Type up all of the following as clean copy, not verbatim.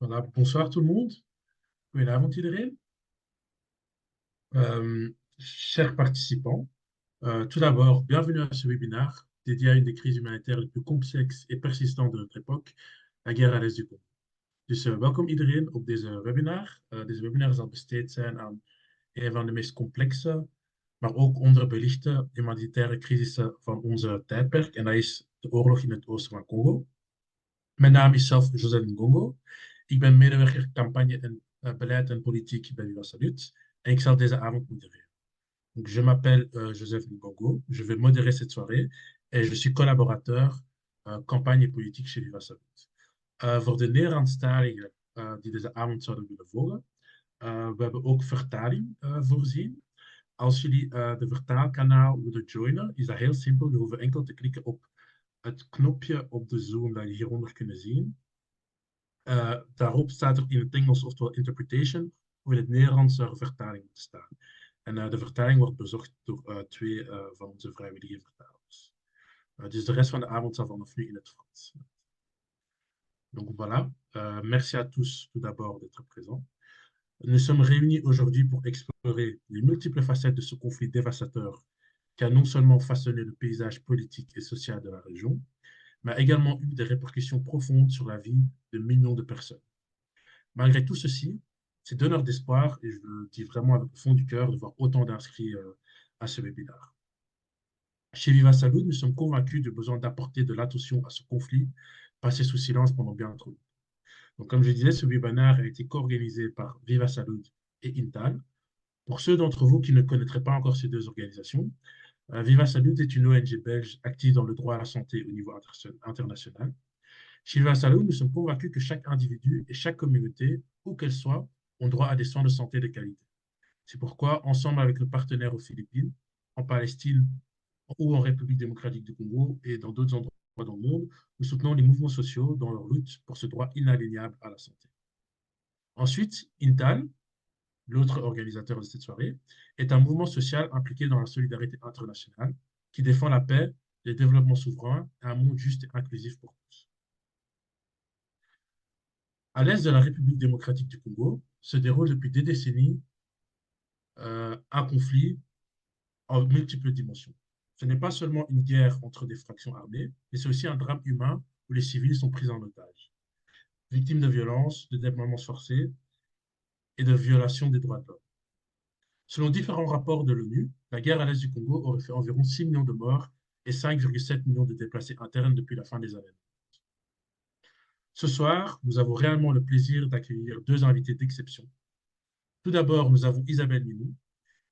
Voilà, bonsoir tout le monde. Goedenavond iedereen. Chers participants, tout d'abord, bienvenue à ce webinaire dédié à une des crises humanitaires les plus complexes et persistantes de notre époque, la guerre à l'est du Congo. Dus welkom iedereen op deze webinar. Deze webinar zal besteed zijn aan een van de meest complexe, maar ook onderbelichte humanitaire crisissen van onze tijdperk. En dat is de oorlog in het oosten van Congo. Mijn naam is zelf Joseph Ngongo. Ik ben medewerker campagne en beleid en politiek bij Viva Salut. En ik zal deze avond modereren. Donc, je m'appelle Joseph Ngongo. Je vais modérer cette soirée et je suis collaborateur campagne et politique chez Viva Salut. Voor de Nederlandstaligen die deze avond zouden willen volgen, we hebben ook vertaling voorzien. Als jullie de vertaalkanaal willen joinen, is dat heel simpel. Je hoeft enkel te klikken op het knopje op de Zoom dat je hieronder kunnen zien. Daarop staat er in het Engels oftewel interpretation of in het Nederlands zou er vertaling moeten staan. En de vertaling wordt bezorgd door twee van onze vrijwillige vertalers. Dus de rest van de avond zal vanaf nu in het Frans. Donc voilà, merci à tous tout d'abord d'être présents. Nous sommes réunis aujourd'hui pour explorer les multiples facettes de ce conflit dévastateur qui a non seulement façonné le paysage politique et social de la région, mais a également eu des répercussions profondes sur la vie de millions de personnes. Malgré tout ceci, c'est donneur d'espoir, et je le dis vraiment avec le fond du cœur, de voir autant d'inscrits à ce webinaire. Chez Viva Salud, nous sommes convaincus du besoin d'apporter de l'attention à ce conflit, passé sous silence pendant bien trop longtemps. Donc, comme je disais, ce webinaire a été co-organisé par Viva Salud et Intal. Pour ceux d'entre vous qui ne connaîtraient pas encore ces deux organisations, Viva Salud est une ONG belge active dans le droit à la santé au niveau international. Chez Viva Salud, nous sommes convaincus que chaque individu et chaque communauté, où qu'elle soit, ont droit à des soins de santé de qualité. C'est pourquoi, ensemble avec nos partenaires aux Philippines, en Palestine ou en République démocratique du Congo et dans d'autres endroits dans le monde, nous soutenons les mouvements sociaux dans leur lutte pour ce droit inaliénable à la santé. Ensuite, Intal, l'autre organisateur de cette soirée, est un mouvement social impliqué dans la solidarité internationale qui défend la paix, le développement souverain et un monde juste et inclusif pour tous. À l'est de la République démocratique du Congo se déroule depuis des décennies un conflit en multiples dimensions. Ce n'est pas seulement une guerre entre des fractions armées, mais c'est aussi un drame humain où les civils sont pris en otage, victimes de violences, de déplacements forcés et de violations des droits de l'homme. Selon différents rapports de l'ONU, la guerre à l'est du Congo aurait fait environ 6 millions de morts et 5,7 millions de déplacés internes depuis la fin des années. Ce soir, nous avons réellement le plaisir d'accueillir deux invités d'exception. Tout d'abord, nous avons Isabelle Minou.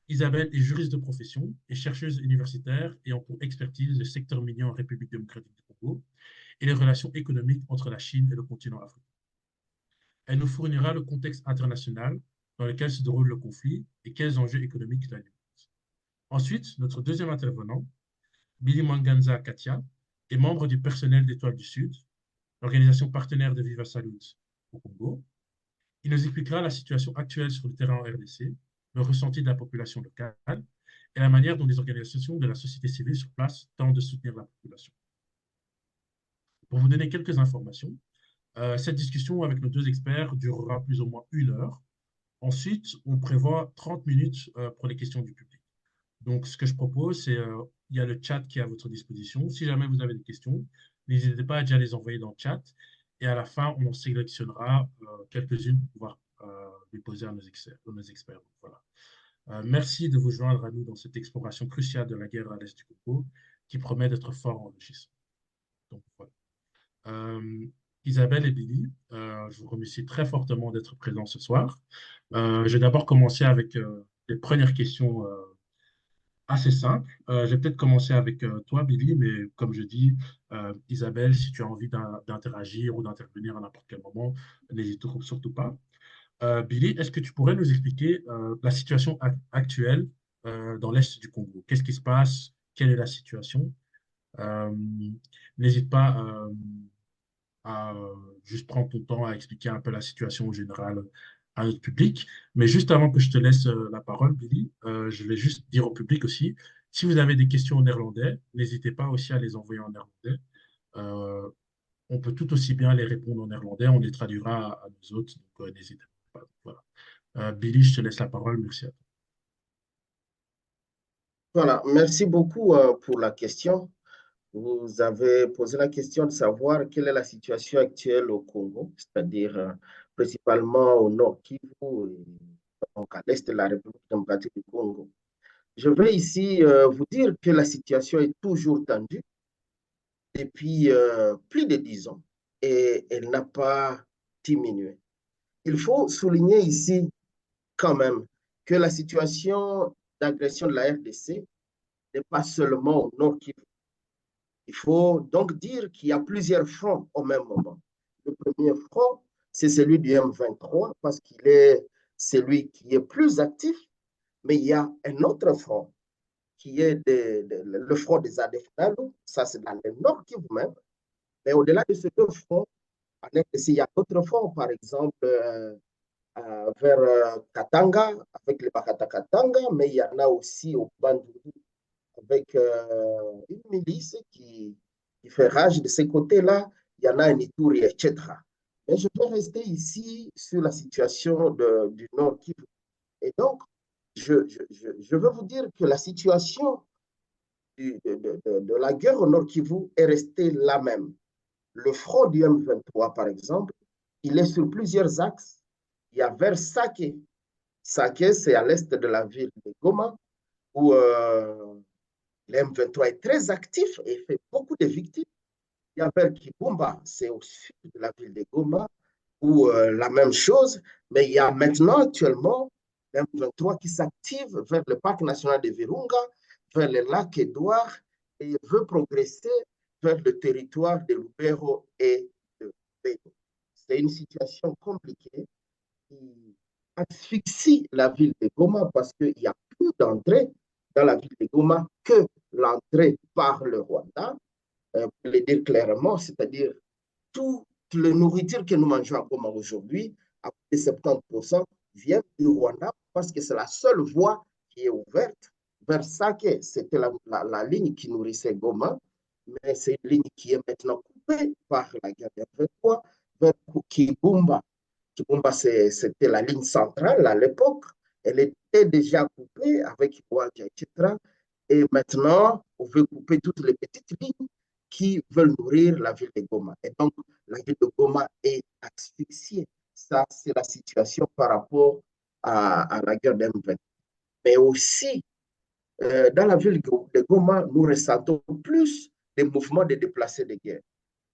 Isabelle est juriste de profession et chercheuse universitaire ayant pour expertise le secteur minier en République démocratique du Congo et les relations économiques entre la Chine et le continent africain. Elle nous fournira le contexte international dans lequel se déroule le conflit et quels enjeux économiques l'alimentent. Ensuite, notre deuxième intervenant, Billy Mwanganza Katia, est membre du personnel d'Étoile du Sud, l'organisation partenaire de Viva Salud au Congo. Il nous expliquera la situation actuelle sur le terrain en RDC, le ressenti de la population locale et la manière dont les organisations de la société civile sur place tentent de soutenir la population. Pour vous donner quelques informations, cette discussion avec nos deux experts durera plus ou moins 1 heure. Ensuite, on prévoit 30 minutes pour les questions du public. Donc, ce que je propose, c'est il y a le chat qui est à votre disposition. Si jamais vous avez des questions, n'hésitez pas à déjà les envoyer dans le chat. Et à la fin, on en sélectionnera quelques-unes pour pouvoir les poser à nos experts. Donc, voilà. Merci de vous joindre à nous dans cette exploration cruciale de la guerre à l'est du Congo, qui promet d'être fort enrichissant. Donc, voilà. Isabelle et Billy, je vous remercie très fortement d'être présents ce soir. Je vais d'abord commencer avec les premières questions assez simples. Je vais peut-être commencer avec toi, Billy, mais comme je dis, Isabelle, si tu as envie d'interagir ou d'intervenir à n'importe quel moment, n'hésite surtout pas. Billy, est-ce que tu pourrais nous expliquer la situation actuelle dans l'Est du Congo? Qu'est-ce qui se passe? Quelle est la situation? Euh, N'hésite pas à juste prendre ton temps à expliquer un peu la situation générale à notre public. Mais juste avant que je te laisse la parole, Billy, je vais juste dire au public aussi, si vous avez des questions en néerlandais, n'hésitez pas aussi à les envoyer en néerlandais. Euh, on peut tout aussi bien les répondre en néerlandais. On les traduira à nous autres, donc n'hésitez pas. Voilà. Billy, je te laisse la parole. Merci à toi. Voilà, merci beaucoup pour la question. Vous avez posé la question de savoir quelle est la situation actuelle au Congo, c'est-à-dire principalement au nord Kivu et donc à l'est de la République démocratique du Congo. Je vais ici vous dire que la situation est toujours tendue depuis plus de 10 ans et elle n'a pas diminué. Il faut souligner ici quand même que la situation d'agression de la RDC n'est pas seulement au nord Kivu. Il faut donc dire qu'il y a plusieurs fronts au même moment. Le premier front, c'est celui du M23 parce qu'il est celui qui est plus actif, mais il y a un autre front qui est le front des ADF-NALU, ça c'est dans le nord Kivu même. Mais au-delà de ces deux fronts, il y a d'autres fronts, par exemple vers Katanga, avec les Bakata Katanga, mais il y en a aussi au Bandundu avec une milice qui fait rage de ces côtés-là. Il y en a un Ituri, etc. Mais je peux rester ici sur la situation du Nord Kivu. Et donc, je veux vous dire que la situation de la guerre au Nord Kivu est restée la même. Le front du M23, par exemple, il est sur plusieurs axes. Il y a vers Sake. Sake, c'est à l'est de la ville de Goma, où le M23 est très actif et fait beaucoup de victimes. Il y a vers Kibumba, c'est au sud de la ville de Goma, où la même chose. Mais il y a maintenant, actuellement, le M23 qui s'active vers le parc national de Virunga, vers le lac Édouard, et il veut progresser vers le territoire de Lubero et de Beni. C'est une situation compliquée qui asphyxie la ville de Goma parce qu'il n'y a plus d'entrée dans la ville de Goma que l'entrée par le Rwanda, pour le dire clairement, c'est-à-dire toute la nourriture que nous mangeons à Goma aujourd'hui, à plus de 70% vient du Rwanda parce que c'est la seule voie qui est ouverte. Vers Sake, c'était la ligne qui nourrissait Goma, mais c'est une ligne qui est maintenant coupée par la guerre de 23 vers Kibumba. Kibumba, c'était la ligne centrale à l'époque. Elle était déjà coupée avec Iwaki, etc. Et maintenant, on veut couper toutes les petites lignes qui veulent nourrir la ville de Goma. Et donc, la ville de Goma est asphyxiée. Ça, c'est la situation par rapport à la guerre d'M20. Mais aussi, dans la ville de Goma, nous ressentons plus des mouvements de déplacés de guerre.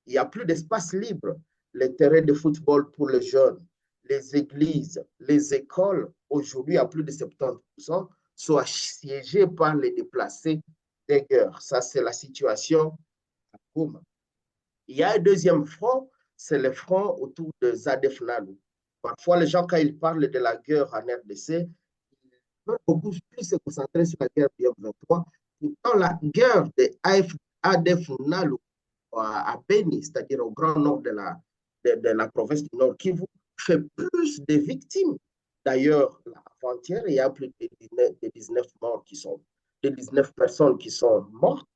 Il n'y a plus d'espace libre. Les terrains de football pour les jeunes, les églises, les écoles, aujourd'hui, à plus de 70%, sont assiégées par les déplacés des guerres. Ça, c'est la situation à Goma. Il y a un deuxième front, c'est le front autour de Zadef-Nalu. Parfois, les gens, quand ils parlent de la guerre en RDC, ils veulent beaucoup plus se concentrer sur la guerre du M23. Pourtant, la guerre de ADF-Nalu à Beni, c'est-à-dire au grand nord de la province du Nord Kivu, fait plus de victimes. D'ailleurs, avant-hier, il y a plus de 19 morts qui sont, de 19 personnes qui sont mortes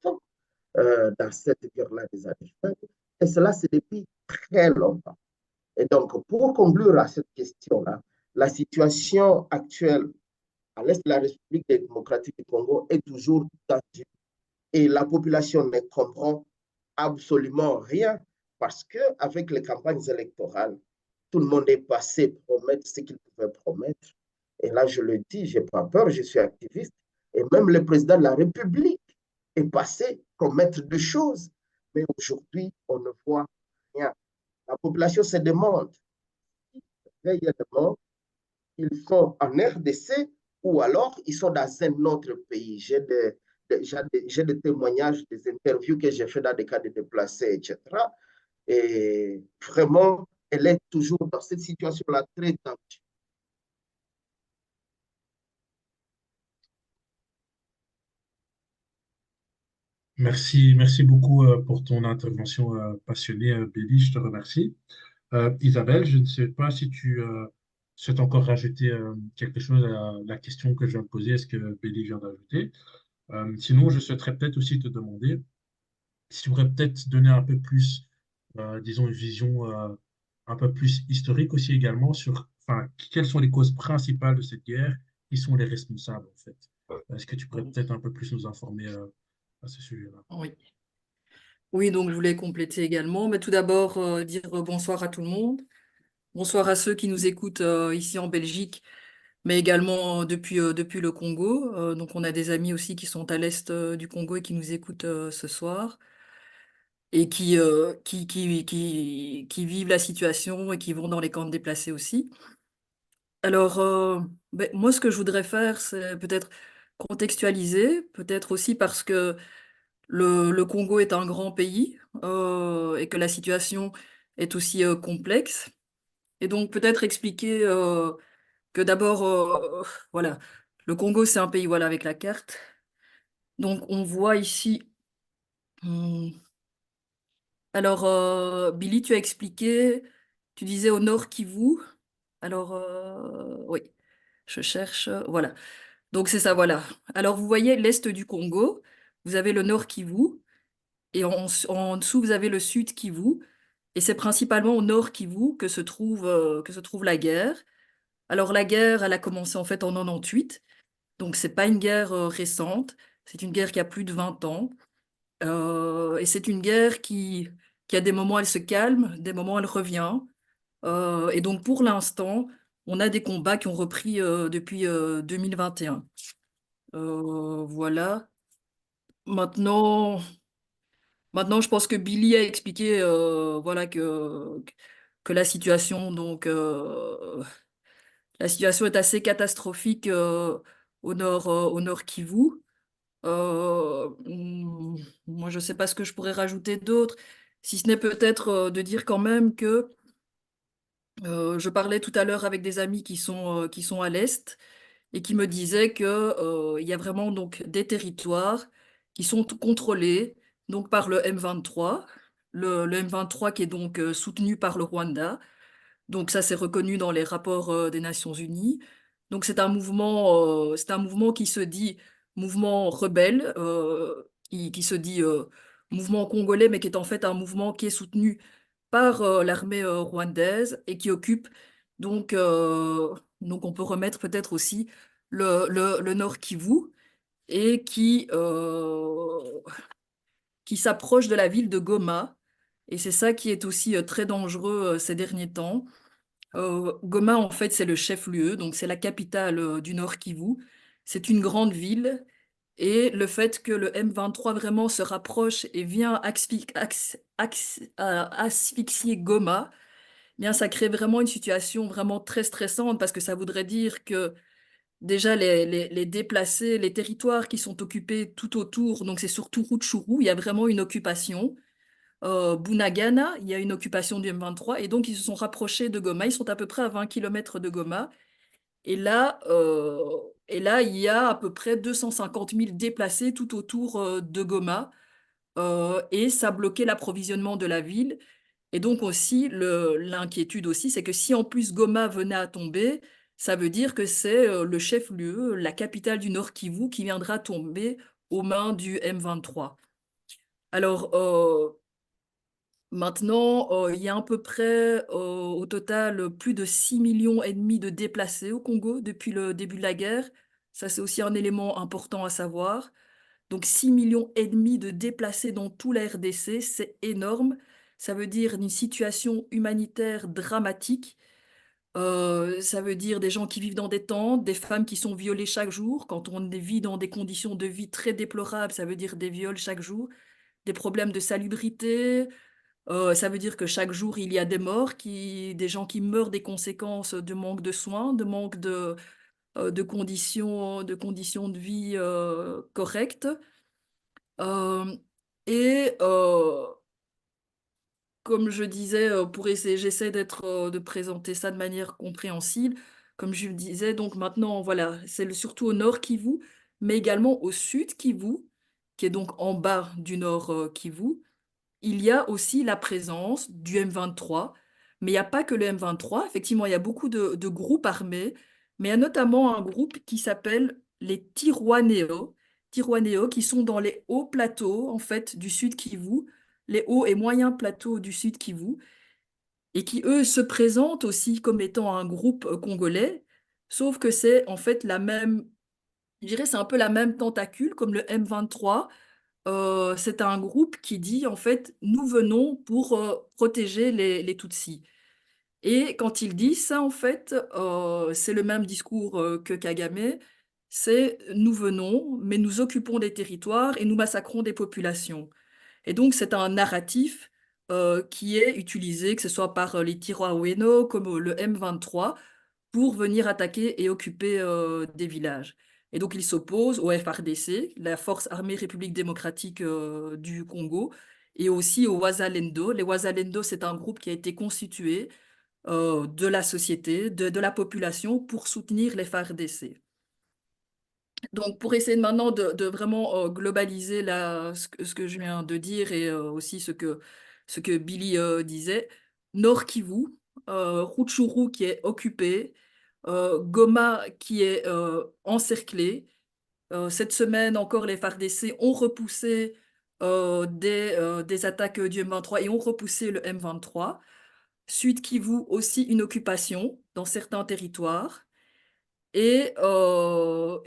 dans cette guerre-là des années 20. Et cela, c'est depuis très longtemps. Et donc, pour conclure à cette question-là, la situation actuelle à l'est de la République démocratique du Congo est toujours tendue et la population ne comprend absolument rien parce qu'avec les campagnes électorales, tout le monde est passé promettre ce qu'il pouvait promettre. Et là, je le dis, je n'ai pas peur, je suis activiste. Et même le président de la République est passé promettre des choses. Mais aujourd'hui, on ne voit rien. La population se demande, réellement, ils sont en RDC ou alors ils sont dans un autre pays. J'ai des témoignages, des interviews que j'ai fait dans des cas de déplacés, etc. Et vraiment, elle est toujours dans cette situation-là très tendue. Merci beaucoup pour ton intervention passionnée, Billy. Je te remercie. Isabelle, je ne sais pas si tu souhaites encore rajouter quelque chose à la question que je viens de poser. Est-ce que Billy vient d'ajouter? Sinon, je souhaiterais peut-être aussi te demander si tu pourrais peut-être donner un peu plus disons, une vision un peu plus historique aussi également sur, enfin, quelles sont les causes principales de cette guerre, qui sont les responsables en fait. Est-ce que tu pourrais Oui. peut-être un peu plus nous informer à ce sujet-là? Oui. Oui, donc je voulais compléter également, mais tout d'abord dire bonsoir à tout le monde. Bonsoir à ceux qui nous écoutent ici en Belgique, mais également depuis le Congo. Donc on a des amis aussi qui sont à l'est du Congo et qui nous écoutent ce soir et qui vivent la situation et qui vont dans les camps de déplacés aussi. Alors, ben, moi, ce que je voudrais faire, c'est peut-être contextualiser, peut-être aussi parce que le Congo est un grand pays et que la situation est aussi complexe. Et donc, peut-être expliquer que d'abord, voilà, le Congo, c'est un pays, voilà, avec la carte. Donc, on voit ici. hmm, Alors, Billy, tu as expliqué, tu disais au nord Kivu. Alors, oui, je cherche. Voilà. Donc, c'est ça, voilà. Alors, vous voyez l'est du Congo, vous avez le nord Kivu, et en dessous, vous avez le sud Kivu. Et c'est principalement au nord Kivu que se trouve la guerre. Alors, la guerre, elle a commencé en fait en 98. Donc, c'est pas une guerre récente. C'est une guerre qui a plus de 20 ans. Et c'est une guerre qui a des moments, elle se calme, des moments, elle revient. Et donc, pour l'instant, on a des combats qui ont repris depuis 2021. Voilà. Maintenant, maintenant, je pense que Billy a expliqué voilà, que la situation, donc, la situation est assez catastrophique au nord Kivu. Moi, je ne sais pas ce que je pourrais rajouter d'autre, si ce n'est peut-être de dire quand même que je parlais tout à l'heure avec des amis qui sont à l'Est et qui me disaient que, il y a vraiment donc des territoires qui sont contrôlés donc par le M23, le M23 qui est donc soutenu par le Rwanda. Donc ça, c'est reconnu dans les rapports des Nations Unies. Donc c'est un mouvement qui se dit mouvement rebelle, qui se dit mouvement congolais, mais qui est en fait un mouvement qui est soutenu par l'armée rwandaise et qui occupe donc, donc on peut remettre peut-être aussi le Nord Kivu et qui s'approche de la ville de Goma. Et c'est ça qui est aussi très dangereux ces derniers temps. Goma, en fait, c'est le chef-lieu, donc c'est la capitale du Nord Kivu. C'est une grande ville et le fait que le M23 vraiment se rapproche et vient asphyxier Goma, eh bien, ça crée vraiment une situation vraiment très stressante parce que ça voudrait dire que déjà les déplacés, les territoires qui sont occupés tout autour, donc c'est surtout Rutshuru, il y a vraiment une occupation. Bunagana, il y a une occupation du M23 et donc ils se sont rapprochés de Goma. Ils sont à peu près à 20 kilomètres de Goma. Et là, euh, et là, il y a à peu près 250 000 déplacés tout autour de Goma et ça bloquait l'approvisionnement de la ville. Et donc aussi, l'inquiétude aussi, c'est que si en plus Goma venait à tomber, ça veut dire que c'est le chef-lieu, la capitale du Nord Kivu qui viendra tomber aux mains du M23. Alors, maintenant, il y a à peu près au total plus de 6,5 millions de déplacés au Congo depuis le début de la guerre. Ça, c'est aussi un élément important à savoir. Donc 6,5 millions de déplacés dans tout la RDC, c'est énorme. Ça veut dire une situation humanitaire dramatique. Ça veut dire des gens qui vivent dans des tentes, des femmes qui sont violées chaque jour. Quand on vit dans des conditions de vie très déplorables, ça veut dire des viols chaque jour, des problèmes de salubrité, ça veut dire que chaque jour, il y a des morts, des gens qui meurent des conséquences de manque de soins, de manque de conditions de vie correctes. Euh, et comme je disais, j'essaie de présenter ça de manière compréhensible. Comme je le disais, donc maintenant, voilà, surtout au nord Kivu, mais également au sud Kivu, qui est donc en bas du nord Kivu. Il y a aussi la présence du M23, mais il n'y a pas que le M23. Effectivement, il y a beaucoup de groupes armés, mais il y a notamment un groupe qui s'appelle les Tiroinéo, qui sont dans les hauts plateaux en fait du sud Kivu. les hauts et moyens plateaux du Sud Kivu, et qui, eux, se présentent aussi comme étant un groupe congolais, sauf que c'est en fait la même, je dirais, c'est un peu la même tentacule comme le M23. C'est un groupe qui dit, en fait, nous venons pour protéger les Tutsis. Et quand il dit ça, en fait, c'est le même discours que Kagame, c'est nous venons, mais nous occupons des territoires et nous massacrons des populations. Et donc, c'est un narratif qui est utilisé, que ce soit par les Tiroaoueno comme le M23, pour venir attaquer et occuper des villages. Et donc, il s'oppose au FRDC, la Force armée République démocratique du Congo, et aussi au Wazalendo. Les Wazalendo, c'est un groupe qui a été constitué de la société, de la population pour soutenir les FARDC. Donc, pour essayer maintenant de vraiment globaliser ce que je viens de dire et aussi ce que Billy disait, Nord Kivu, Rutshuru qui est occupé, Goma qui est encerclé. Cette semaine encore, les FARDC ont repoussé des attaques du M23 et ont repoussé le M23. Sud Kivu aussi une occupation dans certains territoires. Et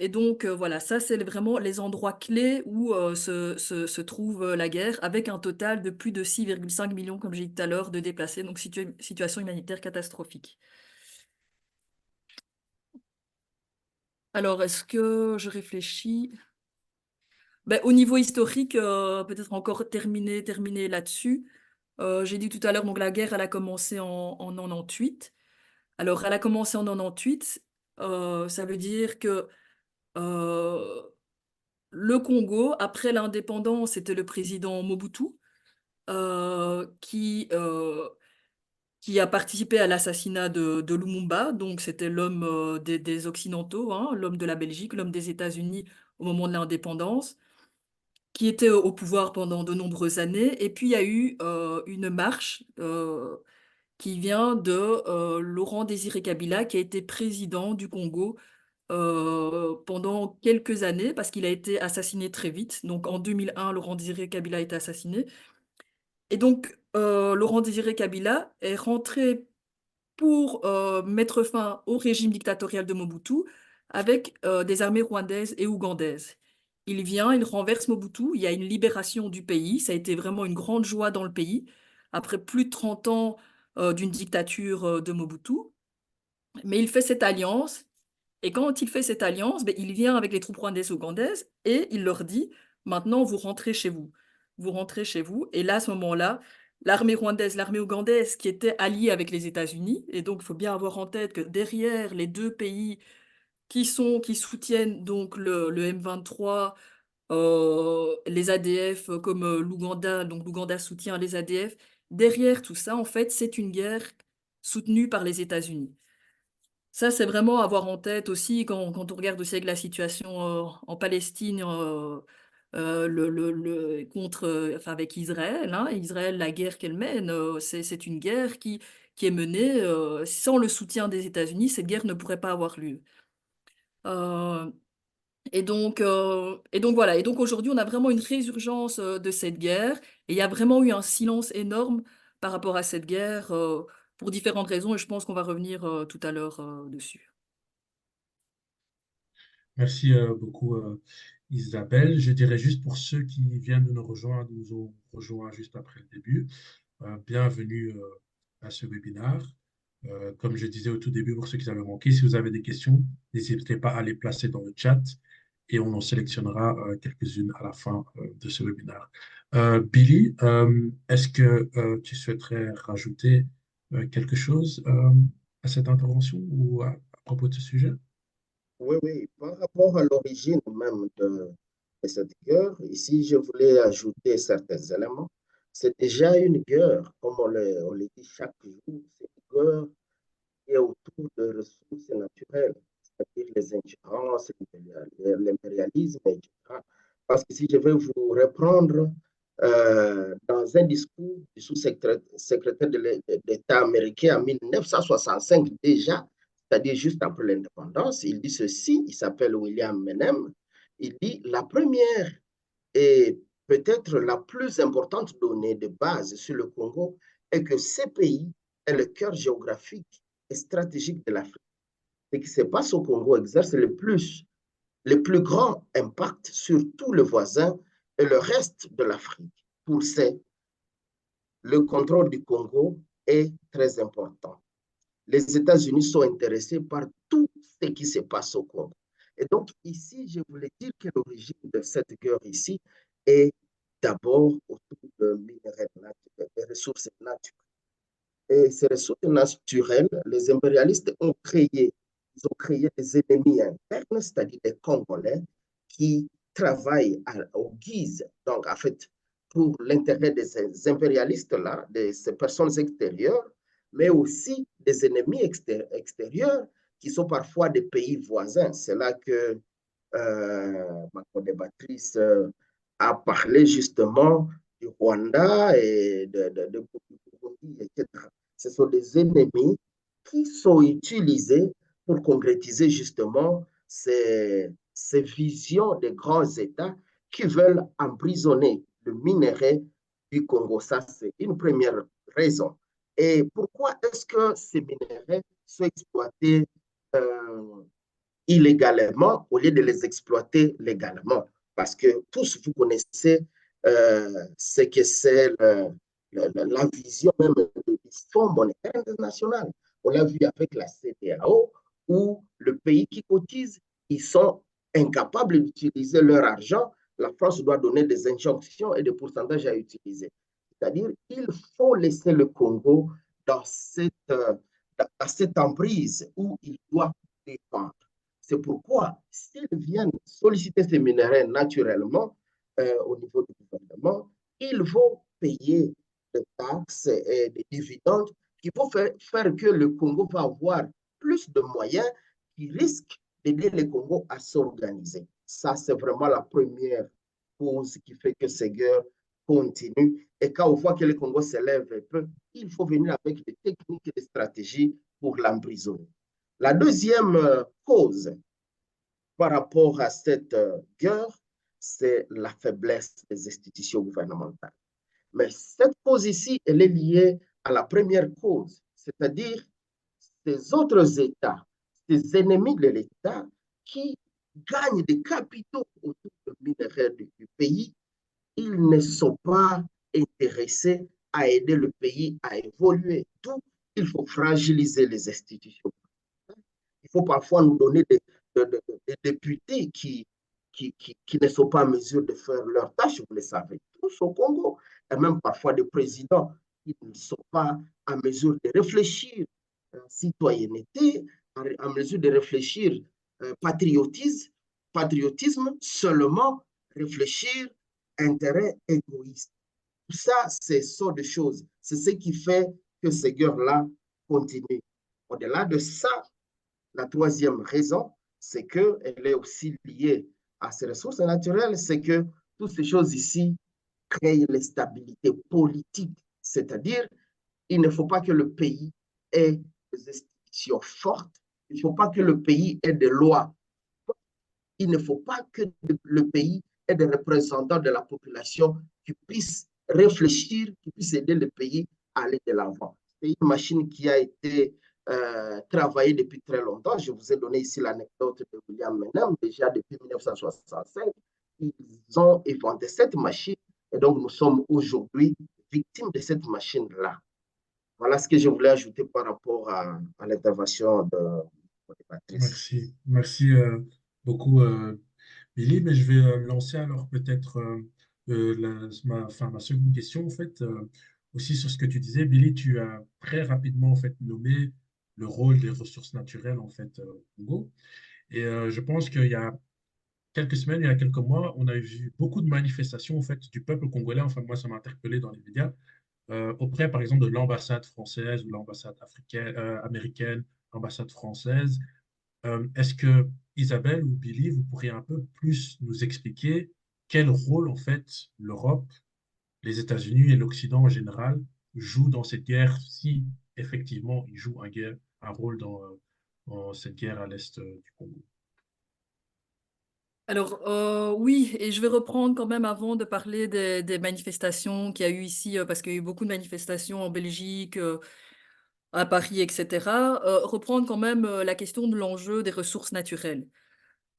donc, voilà, ça, c'est vraiment les endroits clés où se trouve la guerre, avec un total de plus de 6,5 millions, comme j'ai dit tout à l'heure, de déplacés, donc situation humanitaire catastrophique. Alors, est-ce que je réfléchis? Ben, au niveau historique, peut-être encore terminer là-dessus. J'ai dit tout à l'heure, donc la guerre, elle a commencé en 98. Alors, elle a commencé en 98, ça veut dire que euh, le Congo, après l'indépendance, c'était le président Mobutu euh, qui, euh, qui a participé à l'assassinat de Lumumba. Donc, c'était l'homme des Occidentaux, hein, l'homme de la Belgique, l'homme des États-Unis au moment de l'indépendance, qui était au pouvoir pendant de nombreuses années. Et puis, il y a eu une marche qui vient de Laurent Désiré Kabila, qui a été président du Congo pendant quelques années, parce qu'il a été assassiné très vite. Donc en 2001, Laurent Désiré Kabila a été assassiné. Et donc Laurent Désiré Kabila est rentré pour mettre fin au régime dictatorial de Mobutu avec des armées rwandaises et ougandaises. Il vient, il renverse Mobutu, il y a une libération du pays, ça a été vraiment une grande joie dans le pays, après plus de 30 ans d'une dictature de Mobutu. Mais il fait cette alliance, et quand il fait cette alliance, ben, il vient avec les troupes rwandaises et ougandaises, et il leur dit, maintenant vous rentrez chez vous. Vous rentrez chez vous. Et là, à ce moment-là, l'armée rwandaise, l'armée ougandaise, qui était alliée avec les États-Unis, et donc il faut bien avoir en tête que derrière les deux pays qui soutiennent donc le M23, les ADF comme l'Ouganda, donc l'Ouganda soutient les ADF, derrière tout ça, en fait, c'est une guerre soutenue par les États-Unis. Ça, c'est vraiment à avoir en tête aussi quand on regarde aussi avec la situation en Palestine contre, enfin avec Israël, hein. Israël, la guerre qu'elle mène, c'est une guerre qui est menée sans le soutien des États-Unis. Cette guerre ne pourrait pas avoir lieu. Euh, et donc voilà. Et donc aujourd'hui, on a vraiment une résurgence de cette guerre. Et il y a vraiment eu un silence énorme par rapport à cette guerre pour différentes raisons. Et je pense qu'on va revenir tout à l'heure dessus. Merci beaucoup, Isabelle. Je dirais juste pour ceux qui viennent de nous ont rejoint juste après le début, bienvenue à ce webinaire. Comme je disais au tout début, pour ceux qui avaient manqué, si vous avez des questions, n'hésitez pas à les placer dans le chat et on en sélectionnera quelques-unes à la fin de ce webinaire. Billy, est-ce que tu souhaiterais rajouter quelque chose à cette intervention ou à propos de ce sujet? Oui, oui, par rapport à l'origine même de cette guerre, ici, je voulais ajouter certains éléments. C'est déjà une guerre, comme on le dit chaque jour, c'est une guerre qui est autour de ressources naturelles, c'est-à-dire les ingérences, l'impérialisme, etc. Parce que si je vais vous reprendre dans un discours du sous-secrétaire de l'État américain en 1965 déjà, c'est-à-dire juste après l'indépendance, il dit ceci, il s'appelle William Menem, il dit la première et peut-être la plus importante donnée de base sur le Congo est que ce pays est le cœur géographique et stratégique de l'Afrique. Ce qui se passe au Congo exerce le plus grand impact sur tout le voisin et le reste de l'Afrique. Pour ça, le contrôle du Congo est très important. Les États-Unis sont intéressés par tout ce qui se passe au Congo. Et donc, ici, je voulais dire que l'origine de cette guerre ici est d'abord autour de minerais naturels, des ressources naturelles. Et ces ressources naturelles, les impérialistes ils ont créé des ennemis internes, c'est-à-dire des Congolais, qui travaillent au guise, donc en fait, pour l'intérêt de ces impérialistes-là, de ces personnes extérieures, mais aussi des ennemis extérieurs qui sont parfois des pays voisins. C'est là que ma co-débattrice a parlé justement du Rwanda et de Burundi, etc. Ce sont des ennemis qui sont utilisés pour concrétiser justement ces visions des grands États qui veulent emprisonner le minerai du Congo. Ça, c'est une première raison. Et pourquoi est-ce que ces minéraux sont exploités euh, illégalement au lieu de les exploiter légalement? Parce que tous, vous connaissez ce que c'est la vision même du Fonds monétaire international. On l'a vu avec la CEDEAO, où le pays qui cotise, ils sont incapables d'utiliser leur argent. La France doit donner des injonctions et des pourcentages à utiliser. C'est-à-dire qu'il faut laisser le Congo dans cette emprise où il doit dépendre. C'est pourquoi, s'ils viennent solliciter ces minéraux naturellement au niveau du gouvernement, ils vont payer des taxes et des dividendes qui vont faire que le Congo va avoir plus de moyens qui risquent d'aider le Congo à s'organiser. Ça, c'est vraiment la première cause qui fait que ces guerres continuent. Et quand on voit que le Congo s'élève un peu, il faut venir avec des techniques et des stratégies pour l'emprisonner. La deuxième cause par rapport à cette guerre, c'est la faiblesse des institutions gouvernementales. Mais cette cause ici, elle est liée à la première cause, c'est-à-dire ces autres États, ces ennemis de l'État qui gagnent des capitaux autour des minerais du pays, ils ne sont pas intéressés à aider le pays à évoluer. Donc, il faut fragiliser les institutions. Il faut parfois nous donner des députés qui ne sont pas en mesure de faire leur tâche, vous le savez, tous au Congo, et même parfois des présidents qui ne sont pas en mesure de réfléchir citoyenneté, en mesure de réfléchir patriotisme, seulement réfléchir intérêt égoïste. Tout ça, c'est ce de choses. C'est ce qui fait que ces guerres-là continuent. Au-delà de ça, la troisième raison, c'est qu'elle est aussi liée à ces ressources naturelles, c'est que toutes ces choses ici créent l'instabilité politique. C'est-à-dire, il ne faut pas que le pays ait des institutions fortes, il ne faut pas que le pays ait des lois, il ne faut pas que le pays ait des représentants de la population qui puissent réfléchir, qui puissent aider le pays à aller de l'avant. C'est une machine qui a été travaillée depuis très longtemps. Je vous ai donné ici l'anecdote de William Menem, déjà depuis 1965. Ils ont inventé cette machine et donc nous sommes aujourd'hui victimes de cette machine-là. Voilà ce que je voulais ajouter par rapport à l'intervention de Patrice. Merci. Merci beaucoup, Billy. Mais je vais lancer alors peut-être ma seconde question, en fait, aussi sur ce que tu disais. Billy, tu as très rapidement, en fait, nommé le rôle des ressources naturelles, en fait, au Congo. Et je pense qu'il y a quelques semaines, il y a quelques mois, on a vu beaucoup de manifestations, en fait, du peuple congolais. Enfin, moi, ça m'a interpellé dans les médias auprès, par exemple, de l'ambassade française ou l'ambassade africaine, américaine, l'ambassade française. Est-ce que Isabelle ou Billy, vous pourriez un peu plus nous expliquer quel rôle, en fait, l'Europe, les États-Unis et l'Occident en général jouent dans cette guerre, si effectivement ils jouent un rôle dans cette guerre à l'est du Congo? Alors, oui, et je vais reprendre quand même avant de parler des manifestations qu'il y a eu ici, parce qu'il y a eu beaucoup de manifestations en Belgique, à Paris, etc. Reprendre quand même la question de l'enjeu des ressources naturelles.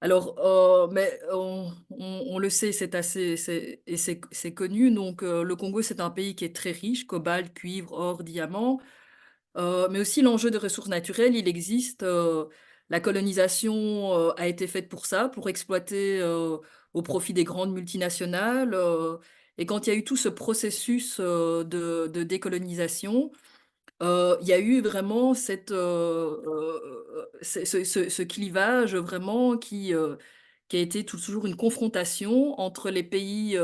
Alors, mais on le sait, c'est connu. Donc, le Congo, c'est un pays qui est très riche, cobalt, cuivre, or, diamant. Mais aussi l'enjeu de ressources naturelles, il existe. La colonisation a été faite pour ça, pour exploiter au profit des grandes multinationales. Et quand il y a eu tout ce processus de décolonisation, il y a eu vraiment ce clivage vraiment qui a été toujours une confrontation entre les pays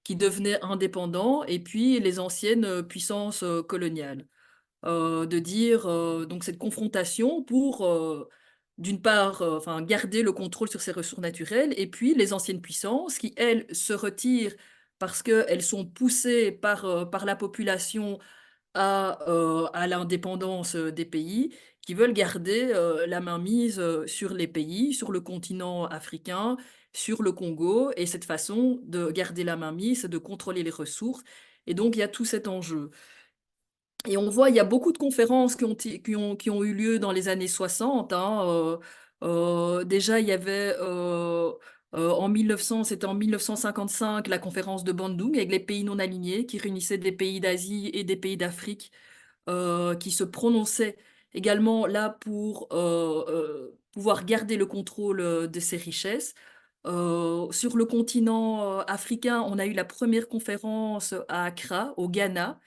qui devenaient indépendants et puis les anciennes puissances coloniales. De dire donc cette confrontation pour d'une part enfin garder le contrôle sur ces ressources naturelles et puis les anciennes puissances qui elles se retirent parce qu'elles sont poussées par la population à l'indépendance des pays, qui veulent garder la mainmise sur les pays, sur le continent africain, sur le Congo, et cette façon de garder la mainmise, c'est de contrôler les ressources. Et donc, il y a tout cet enjeu. Et on voit, il y a beaucoup de conférences qui ont eu lieu dans les années 60. Hein, déjà, il y avait en 1900, c'était en 1955, la conférence de Bandung avec les pays non alignés qui réunissait des pays d'Asie et des pays d'Afrique qui se prononçaient également là pour pouvoir garder le contrôle de ces richesses. Sur le continent africain, on a eu la première conférence à Accra, au Ghana,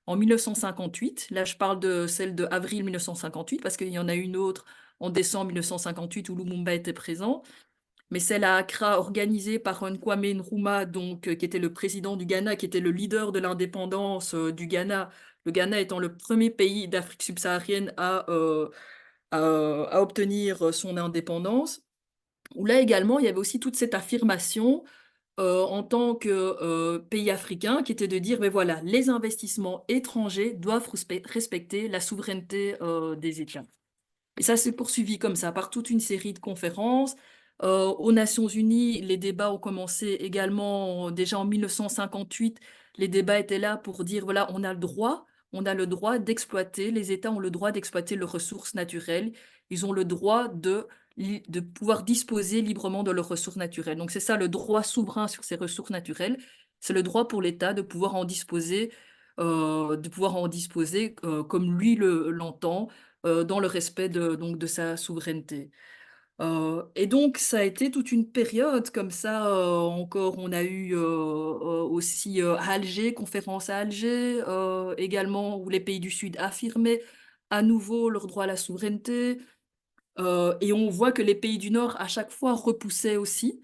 en 1958. Là, je parle de celle de avril 1958 parce qu'il y en a une autre en décembre 1958 où Lumumba était présent. Mais celle à Accra, organisée par un Kwame Nkrumah, donc, qui était le président du Ghana, qui était le leader de l'indépendance du Ghana, le Ghana étant le premier pays d'Afrique subsaharienne à obtenir son indépendance, où là également, il y avait aussi toute cette affirmation en tant que pays africain, qui était de dire, mais voilà, les investissements étrangers doivent respecter la souveraineté des États. Et ça s'est poursuivi comme ça, par toute une série de conférences. Aux Nations Unies, les débats ont commencé également déjà en 1958. Les débats étaient là pour dire, voilà, on a le droit d'exploiter, les États ont le droit d'exploiter leurs ressources naturelles. Ils ont le droit de pouvoir disposer librement de leurs ressources naturelles. Donc c'est ça, le droit souverain sur ces ressources naturelles. C'est le droit pour l'État de pouvoir en disposer comme lui l'entend dans le respect donc, de sa souveraineté. Et donc, ça a été toute une période comme ça. Encore, on a eu aussi à Alger, conférence à Alger, également, où les pays du Sud affirmaient à nouveau leur droit à la souveraineté. Et on voit que les pays du Nord, à chaque fois, repoussaient aussi.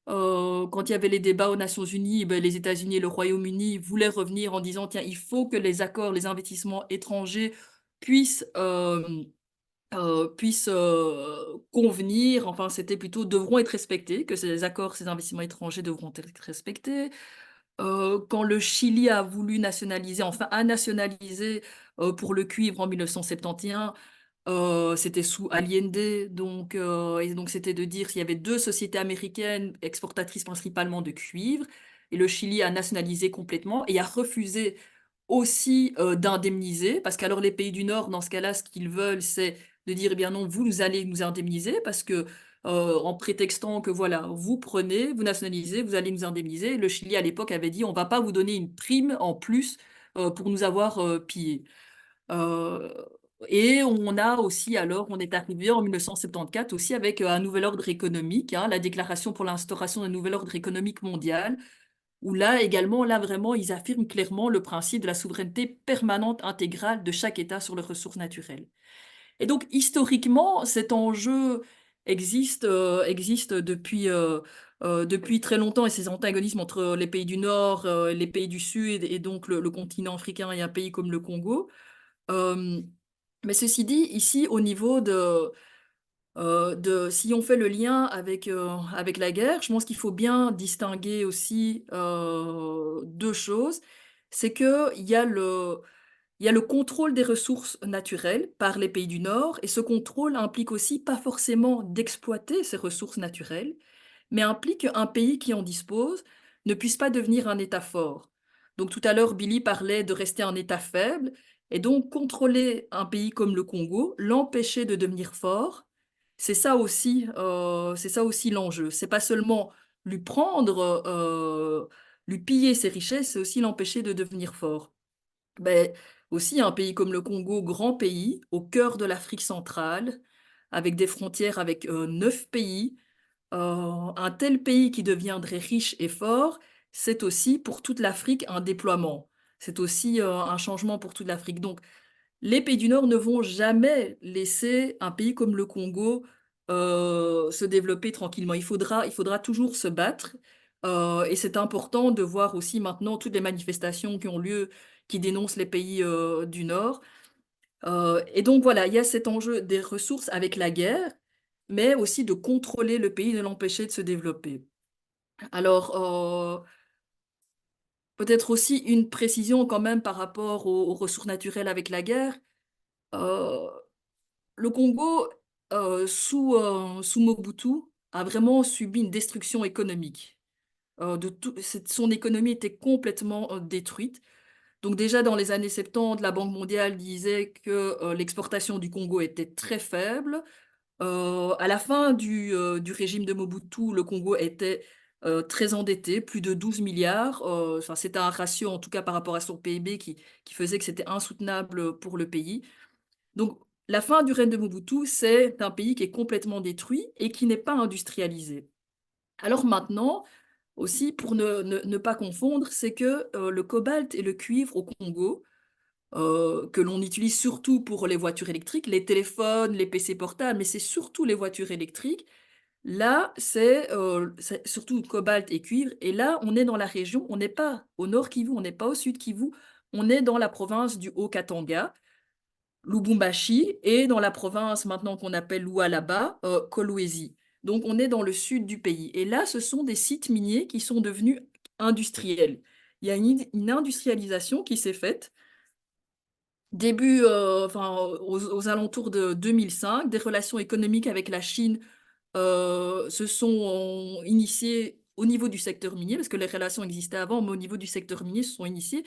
Quand il y avait les débats aux Nations Unies, ben, les États-Unis et le Royaume-Uni voulaient revenir en disant, tiens, il faut que les accords, les investissements étrangers puissent convenir, enfin c'était plutôt devront être respectés, que ces accords, ces investissements étrangers devront être respectés. Quand le Chili a voulu nationaliser, enfin a nationalisé pour le cuivre en 1971, c'était sous Allende, et donc c'était de dire qu'il y avait deux sociétés américaines exportatrices principalement de cuivre, et le Chili a nationalisé complètement et a refusé aussi d'indemniser, parce qu'alors les pays du Nord, dans ce cas-là, ce qu'ils veulent, c'est de dire, eh bien non, vous allez nous indemniser, parce que en prétextant que voilà, vous prenez, vous nationalisez, vous allez nous indemniser. Le Chili, à l'époque, avait dit, on va pas vous donner une prime en plus pour nous avoir pillés. Euh, et on a aussi, alors, on est arrivé en 1974 aussi avec un nouvel ordre économique, hein, la déclaration pour l'instauration d'un nouvel ordre économique mondial, où là également, là vraiment, ils affirment clairement le principe de la souveraineté permanente intégrale de chaque État sur les ressources naturelles. Et donc, historiquement, cet enjeu existe depuis très longtemps, et ces antagonismes entre les pays du Nord, les pays du Sud, et donc le continent africain et un pays comme le Congo. Euh, mais ceci dit, ici, au niveau si on fait le lien avec la guerre, je pense qu'il faut bien distinguer aussi deux choses. C'est il y a le contrôle des ressources naturelles par les pays du Nord, et ce contrôle implique aussi pas forcément d'exploiter ces ressources naturelles, mais implique qu'un pays qui en dispose ne puisse pas devenir un État fort. Donc tout à l'heure, Billy parlait de rester un État faible, et donc contrôler un pays comme le Congo, l'empêcher de devenir fort, c'est ça aussi l'enjeu. C'est pas seulement lui prendre, lui piller ses richesses, c'est aussi l'empêcher de devenir fort. Ben, aussi un pays comme le Congo, grand pays, au cœur de l'Afrique centrale, avec des frontières avec 9 pays, un tel pays qui deviendrait riche et fort, c'est aussi pour toute l'Afrique un déploiement. C'est aussi un changement pour toute l'Afrique. Donc, les pays du Nord ne vont jamais laisser un pays comme le Congo se développer tranquillement. Il faudra toujours se battre. Et c'est important de voir aussi maintenant toutes les manifestations qui ont lieu, qui dénoncent les pays du Nord. Et donc voilà, il y a cet enjeu des ressources avec la guerre, mais aussi de contrôler le pays, de l'empêcher de se développer. Alors, peut-être aussi une précision quand même par rapport aux ressources naturelles avec la guerre. Euh, Le Congo, sous Mobutu, a vraiment subi une destruction économique. Son économie était complètement détruite. Donc déjà dans les années 70, la Banque mondiale disait que l'exportation du Congo était très faible. À la fin du régime de Mobutu, le Congo était très endetté, plus de 12 milliards. Enfin, c'était un ratio, en tout cas par rapport à son PIB, qui faisait que c'était insoutenable pour le pays. Donc, la fin du règne de Mobutu, c'est un pays qui est complètement détruit et qui n'est pas industrialisé. Alors maintenant, aussi, pour ne pas confondre, c'est que le cobalt et le cuivre au Congo, que l'on utilise surtout pour les voitures électriques, les téléphones, les PC portables, mais c'est surtout les voitures électriques. Là, c'est surtout cobalt et cuivre. Et là, on est dans la région, on n'est pas au nord Kivu, on n'est pas au sud Kivu, on est dans la province du Haut-Katanga. Lubumbashi, et dans la province maintenant qu'on appelle Lualaba, Kolwezi. Donc on est dans le sud du pays. Et là, ce sont des sites miniers qui sont devenus industriels. Il y a une industrialisation qui s'est faite aux alentours de 2005. Des relations économiques avec la Chine se sont initiées au niveau du secteur minier, parce que les relations existaient avant, mais au niveau du secteur minier se sont initiées.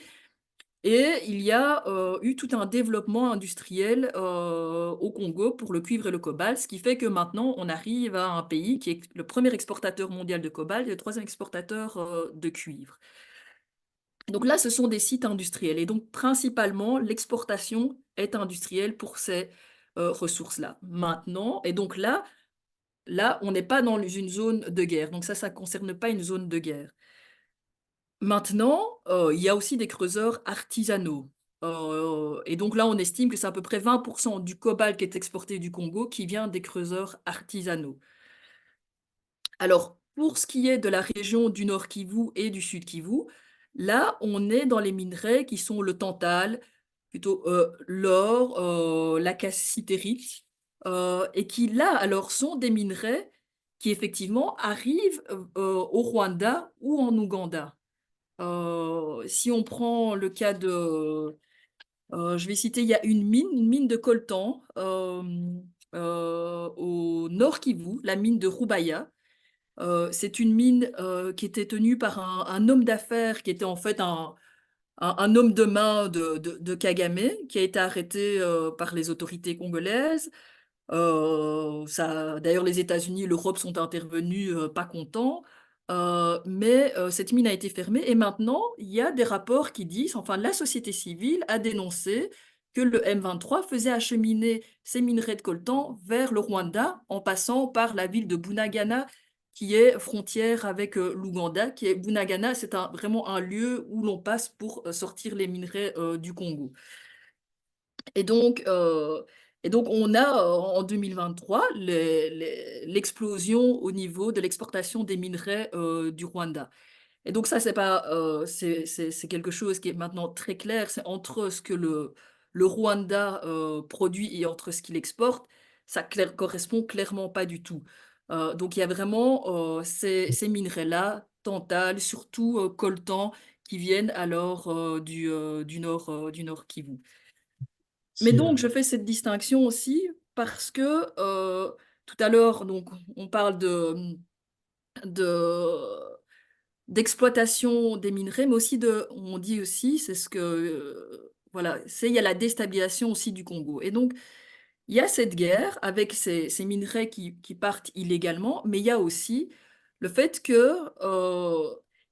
Et il y a eu tout un développement industriel au Congo pour le cuivre et le cobalt, ce qui fait que maintenant on arrive à un pays qui est le premier exportateur mondial de cobalt et le troisième exportateur de cuivre. Donc là, ce sont des sites industriels. Et donc principalement, l'exportation est industrielle pour ces ressources-là. Maintenant, et donc là, on n'est pas dans une zone de guerre. Donc ça ne concerne pas une zone de guerre. Maintenant, il y a aussi des creuseurs artisanaux. Et donc là, on estime que c'est à peu près 20% du cobalt qui est exporté du Congo qui vient des creuseurs artisanaux. Alors, pour ce qui est de la région du Nord Kivu et du Sud Kivu, là, on est dans les minerais qui sont le tantal, plutôt l'or, la cassitérite, et qui là, alors, sont des minerais qui effectivement arrivent au Rwanda ou en Ouganda. Si on prend le cas je vais citer, il y a une mine de coltan au nord Kivu, la mine de Rubaya. C'est une mine qui était tenue par un homme d'affaires qui était en fait un homme de main de Kagame, qui a été arrêté par les autorités congolaises. D'ailleurs, les États-Unis et l'Europe sont intervenus pas contents, mais cette mine a été fermée et maintenant, il y a des rapports qui disent, enfin, la société civile a dénoncé que le M23 faisait acheminer ces minerais de coltan vers le Rwanda en passant par la ville de Bunagana, qui est frontière avec l'Ouganda. Bunagana, c'est vraiment un lieu où l'on passe pour sortir les minerais du Congo. Et donc, euh, et donc, on a en 2023 l'explosion au niveau de l'exportation des minerais du Rwanda. Et donc ça, c'est pas, c'est quelque chose qui est maintenant très clair. C'est entre ce que le Rwanda produit et entre ce qu'il exporte, ça correspond clairement pas du tout. Donc il y a vraiment ces minerais-là, tantal, surtout coltan, qui viennent alors du nord Kivu. Mais Si, donc, je fais cette distinction aussi parce que tout à l'heure, donc, on parle de d'exploitation des minerais, mais aussi on dit aussi, c'est ce que, voilà, il y a la déstabilisation aussi du Congo. Et donc, il y a cette guerre avec ces minerais qui partent illégalement, mais il y a aussi le fait que,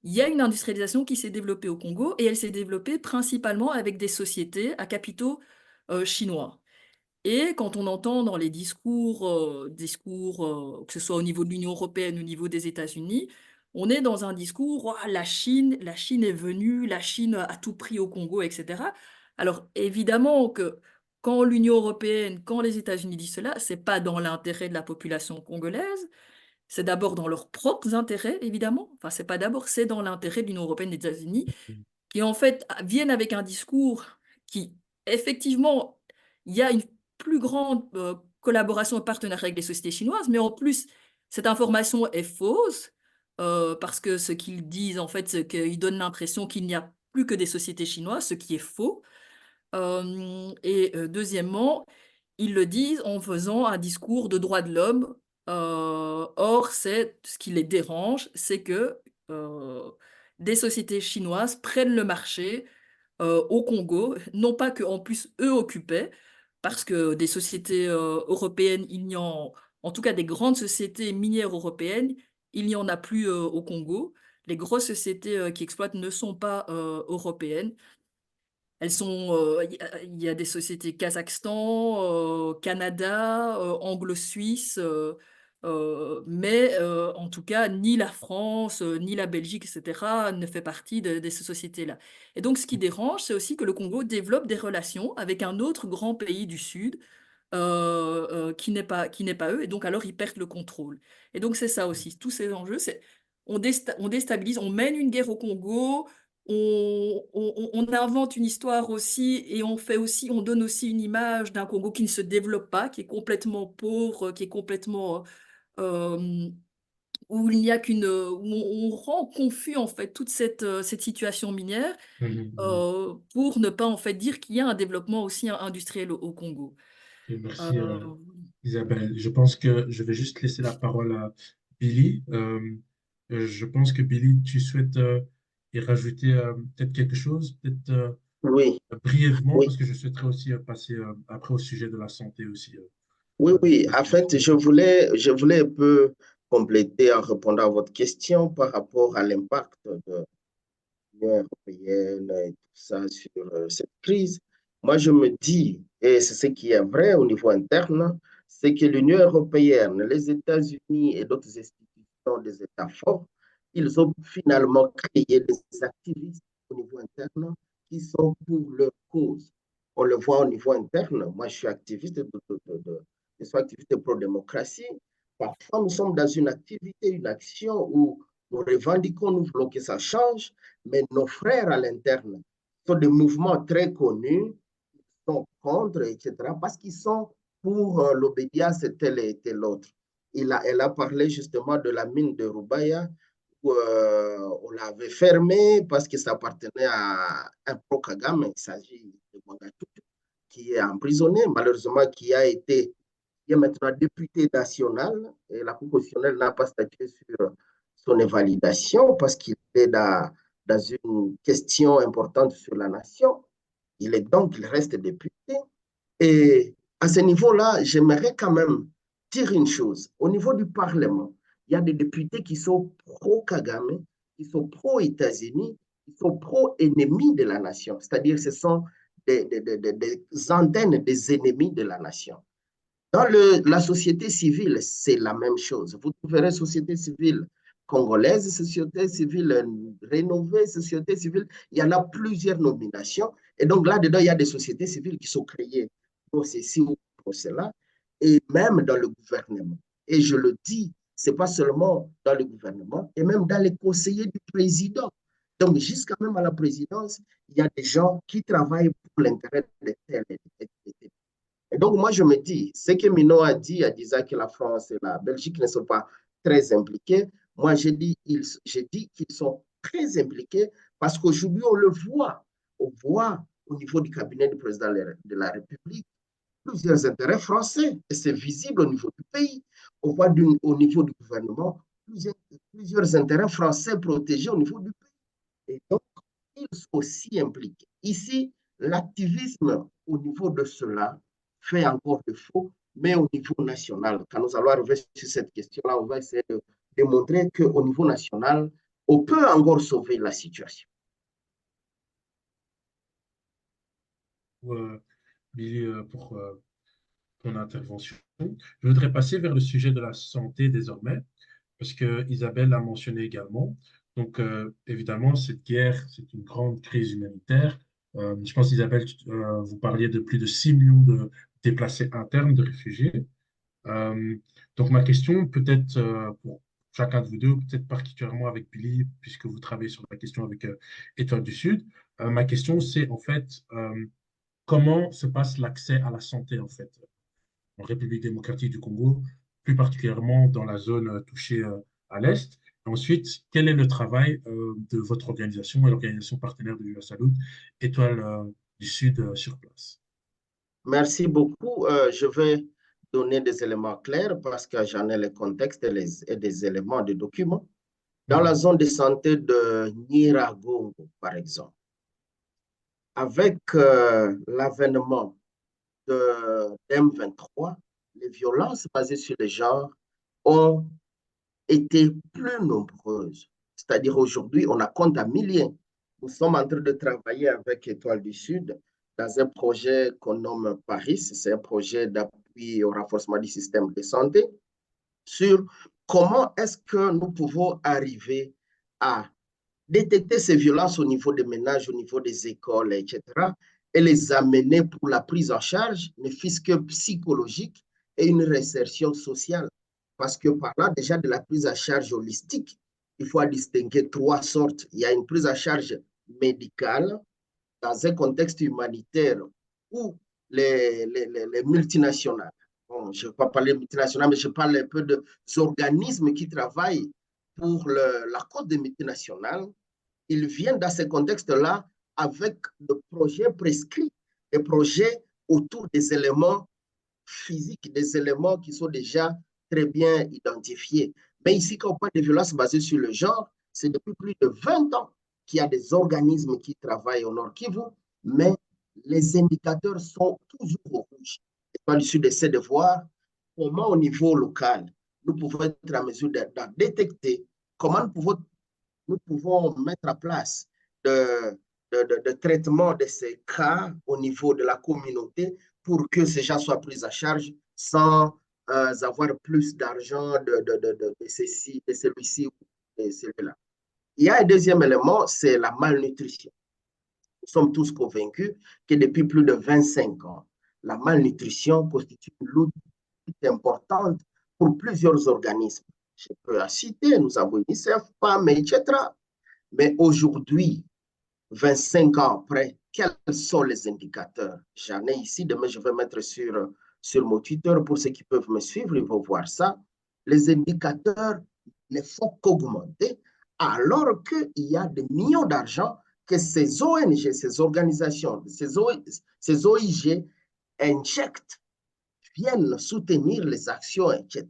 il y a une industrialisation qui s'est développée au Congo et elle s'est développée principalement avec des sociétés à capitaux chinois. Et quand on entend dans les discours, que ce soit au niveau de l'Union européenne ou au niveau des États-Unis, on est dans un discours, ouah, la Chine est venue, la Chine a tout pris au Congo, etc. Alors évidemment que quand l'Union européenne, quand les États-Unis disent cela, c'est pas dans l'intérêt de la population congolaise, c'est d'abord dans leurs propres intérêts, évidemment. Enfin, c'est pas d'abord, c'est dans l'intérêt de l'Union européenne et des États-Unis qui en fait viennent avec un discours qui, effectivement, il y a une plus grande collaboration et partenariat avec les sociétés chinoises, mais en plus, cette information est fausse, parce que ce qu'ils disent, en fait, c'est qu'ils donnent l'impression qu'il n'y a plus que des sociétés chinoises, ce qui est faux. Deuxièmement, ils le disent en faisant un discours de droits de l'homme. Or, c'est ce qui les dérange, c'est que euh, des sociétés chinoises prennent le marché au Congo, non pas qu'en plus eux occupaient, parce que des sociétés européennes, en tout cas des grandes sociétés minières européennes, il n'y en a plus au Congo. Les grosses sociétés qui exploitent ne sont pas européennes. Elles sont, il y a des sociétés Kazakhstan, Canada, anglo-suisse, mais en tout cas, ni la France, ni la Belgique, etc., ne fait partie de ces sociétés-là. Et donc, ce qui dérange, c'est aussi que le Congo développe des relations avec un autre grand pays du Sud, qui n'est pas eux, et donc alors ils perdent le contrôle. Et donc, c'est ça aussi, tous ces enjeux, c'est on déstabilise, on mène une guerre au Congo, on invente une histoire aussi et on donne aussi une image d'un Congo qui ne se développe pas, qui est complètement pauvre, qui est complètement euh, où il n'y a où on rend confus en fait toute cette situation minière pour ne pas en fait dire qu'il y a un développement aussi industriel au Congo. Et merci, Euh, Isabelle. Je pense que je vais juste laisser la parole à Billy. Je pense que Billy, tu souhaites y rajouter peut-être quelque chose, peut-être Oui, brièvement, oui, parce que je souhaiterais aussi passer après au sujet de la santé aussi. oui, oui. En Parce que je fait, trouve... je voulais un peu compléter en répondant à votre question par rapport à l'impact de l'Union européenne et tout ça sur cette crise. Moi, je me dis, et c'est ce qui est vrai au niveau interne, c'est que l'Union européenne, les États-Unis et d'autres institutions des États forts, ils ont finalement créé des activistes au niveau interne qui sont pour leur cause. On le voit au niveau interne. Moi, je suis activiste je suis activiste pro-démocratie. Parfois, nous sommes dans une activité, une action où nous revendiquons, nous voulons que ça change, mais nos frères à l'interne sont des mouvements très connus, ils sont contre, etc., parce qu'ils sont pour l'obédience telle et telle autre. Elle a parlé justement de la mine de Roubaïa, où on l'avait fermée parce que ça appartenait à un pro-Kagame. Il s'agit de Ouagadougou, qui est emprisonné, malheureusement, qui est maintenant député national. Et la Cour constitutionnelle n'a pas statué sur son invalidation parce qu'il est dans une question importante sur la nation. Il reste député. Et à ce niveau-là, j'aimerais quand même dire une chose. Au niveau du Parlement, il y a des députés qui sont pro-Kagame, qui sont pro-États-Unis, qui sont pro-ennemis de la nation. C'est-à-dire ce sont des antennes des ennemis de la nation. Dans la société civile, c'est la même chose. Vous trouverez société civile congolaise, société civile rénovée, société civile, il y en a plusieurs nominations. Et donc là-dedans, il y a des sociétés civiles qui sont créées pour ceci ou pour cela, et même dans le gouvernement. Et je le dis, ce n'est pas seulement dans le gouvernement, et même dans les conseillers du président. Donc, jusqu'à même à la présidence, il y a des gens qui travaillent pour l'intérêt de tel et tel. Et donc, moi, je me dis, ce que Mino a dit, elle disait que la France et la Belgique ne sont pas très impliqués. Moi, j'ai dit qu'ils sont très impliqués parce qu'aujourd'hui, on voit au niveau du cabinet du président de la République plusieurs intérêts français et c'est visible au niveau du pays. On voit au niveau du gouvernement plusieurs intérêts français protégés au niveau du pays. Et donc, ils sont aussi impliqués. Ici, l'activisme au niveau de cela fait encore défaut, mais au niveau national, quand nous allons arriver sur cette question-là, on va essayer de démontrer qu'au niveau national, on peut encore sauver la situation. Billy, pour ton intervention. Je voudrais passer vers le sujet de la santé désormais, parce que Isabelle l'a mentionné également. Donc, évidemment, cette guerre, c'est une grande crise humanitaire. Je pense, Isabelle, vous parliez de plus de 6 millions de déplacés internes, de réfugiés. Euh, donc, ma question, peut-être pour chacun de vous deux, peut-être particulièrement avec Billy, puisque vous travaillez sur la question avec Étoile du Sud, ma question, c'est en fait, comment se passe l'accès à la santé, en fait, en République démocratique du Congo, plus particulièrement dans la zone touchée à l'Est. Ensuite, quel est le travail de votre organisation et l'organisation partenaire de l'UA Salud, Étoile du Sud sur place? Merci beaucoup. Je vais donner des éléments clairs parce que j'en ai le contexte et des éléments de documents. Dans la zone de santé de Nyiragongo, par exemple, avec l'avènement de M23, les violences basées sur le genre ont été plus nombreuses. C'est-à-dire aujourd'hui, on a compte à milliers. Nous sommes en train de travailler avec Étoile du Sud dans un projet qu'on nomme Paris. C'est un projet d'appui au renforcement du système de santé sur comment est-ce que nous pouvons arriver à détecter ces violences au niveau des ménages, au niveau des écoles, etc., et les amener pour la prise en charge, ne fût-ce que psychologique, et une réinsertion sociale. Parce que par là, déjà de la prise en charge holistique, il faut distinguer trois sortes. Il y a une prise en charge médicale dans un contexte humanitaire où les multinationales, bon, je ne vais pas parler de multinationales, mais je parle un peu des organismes qui travaillent pour la cause des multinationales, ils viennent dans ce contexte-là avec des projets prescrits, des projets autour des éléments physiques, des éléments qui sont déjà très bien identifiés. Mais ici, quand on parle de violence basée sur le genre, c'est depuis plus de 20 ans qu'il y a des organismes qui travaillent au Nord Kivu, mais les indicateurs sont toujours au rouge. Et à l'issue d'essayer de voir comment au niveau local, nous pouvons être en mesure de détecter, comment nous pouvons mettre en place de traitement de ces cas au niveau de la communauté pour que ces gens soient pris en charge sans avoir plus d'argent de ceci, de celui-ci ou de celui-là. Il y a un deuxième élément, c'est la malnutrition. Nous sommes tous convaincus que depuis plus de 25 ans, la malnutrition constitue une lutte importante pour plusieurs organismes. Je peux en citer, nous avons UNICEF, PAM, etc. Mais aujourd'hui, 25 ans après, quels sont les indicateurs? J'en ai ici, demain je vais mettre sur mon Twitter pour ceux qui peuvent me suivre, ils vont voir ça. Les indicateurs ne font qu'augmenter alors qu'il y a des millions d'argent que ces ONG, ces organisations, ces OIG injectent, viennent soutenir les actions, etc.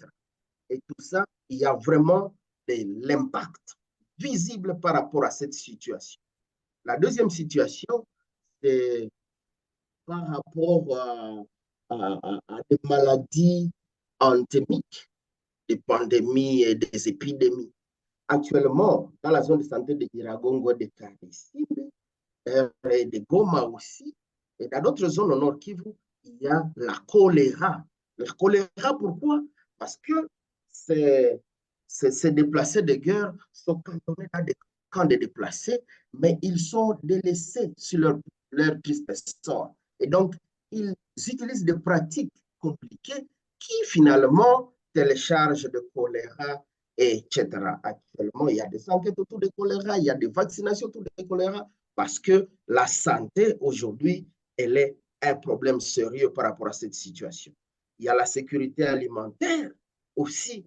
Et tout ça, il y a vraiment l'impact visible par rapport à cette situation. La deuxième situation, c'est par rapport à des maladies endémiques, des pandémies et des épidémies. Actuellement, dans la zone de santé de Nyiragongo, de Karisimbe, et de Goma aussi, et dans d'autres zones au Nord Kivu, il y a la choléra. La choléra, pourquoi? Parce que ces déplacés de guerre sont cantonnés dans des camps de déplacés, mais ils sont délaissés sur leur triste sort. Et donc, ils utilisent des pratiques compliquées qui finalement téléchargent de choléra, etc. Actuellement, il y a des enquêtes autour de choléra, il y a des vaccinations autour de choléra, parce que la santé aujourd'hui, elle est un problème sérieux par rapport à cette situation. Il y a la sécurité alimentaire aussi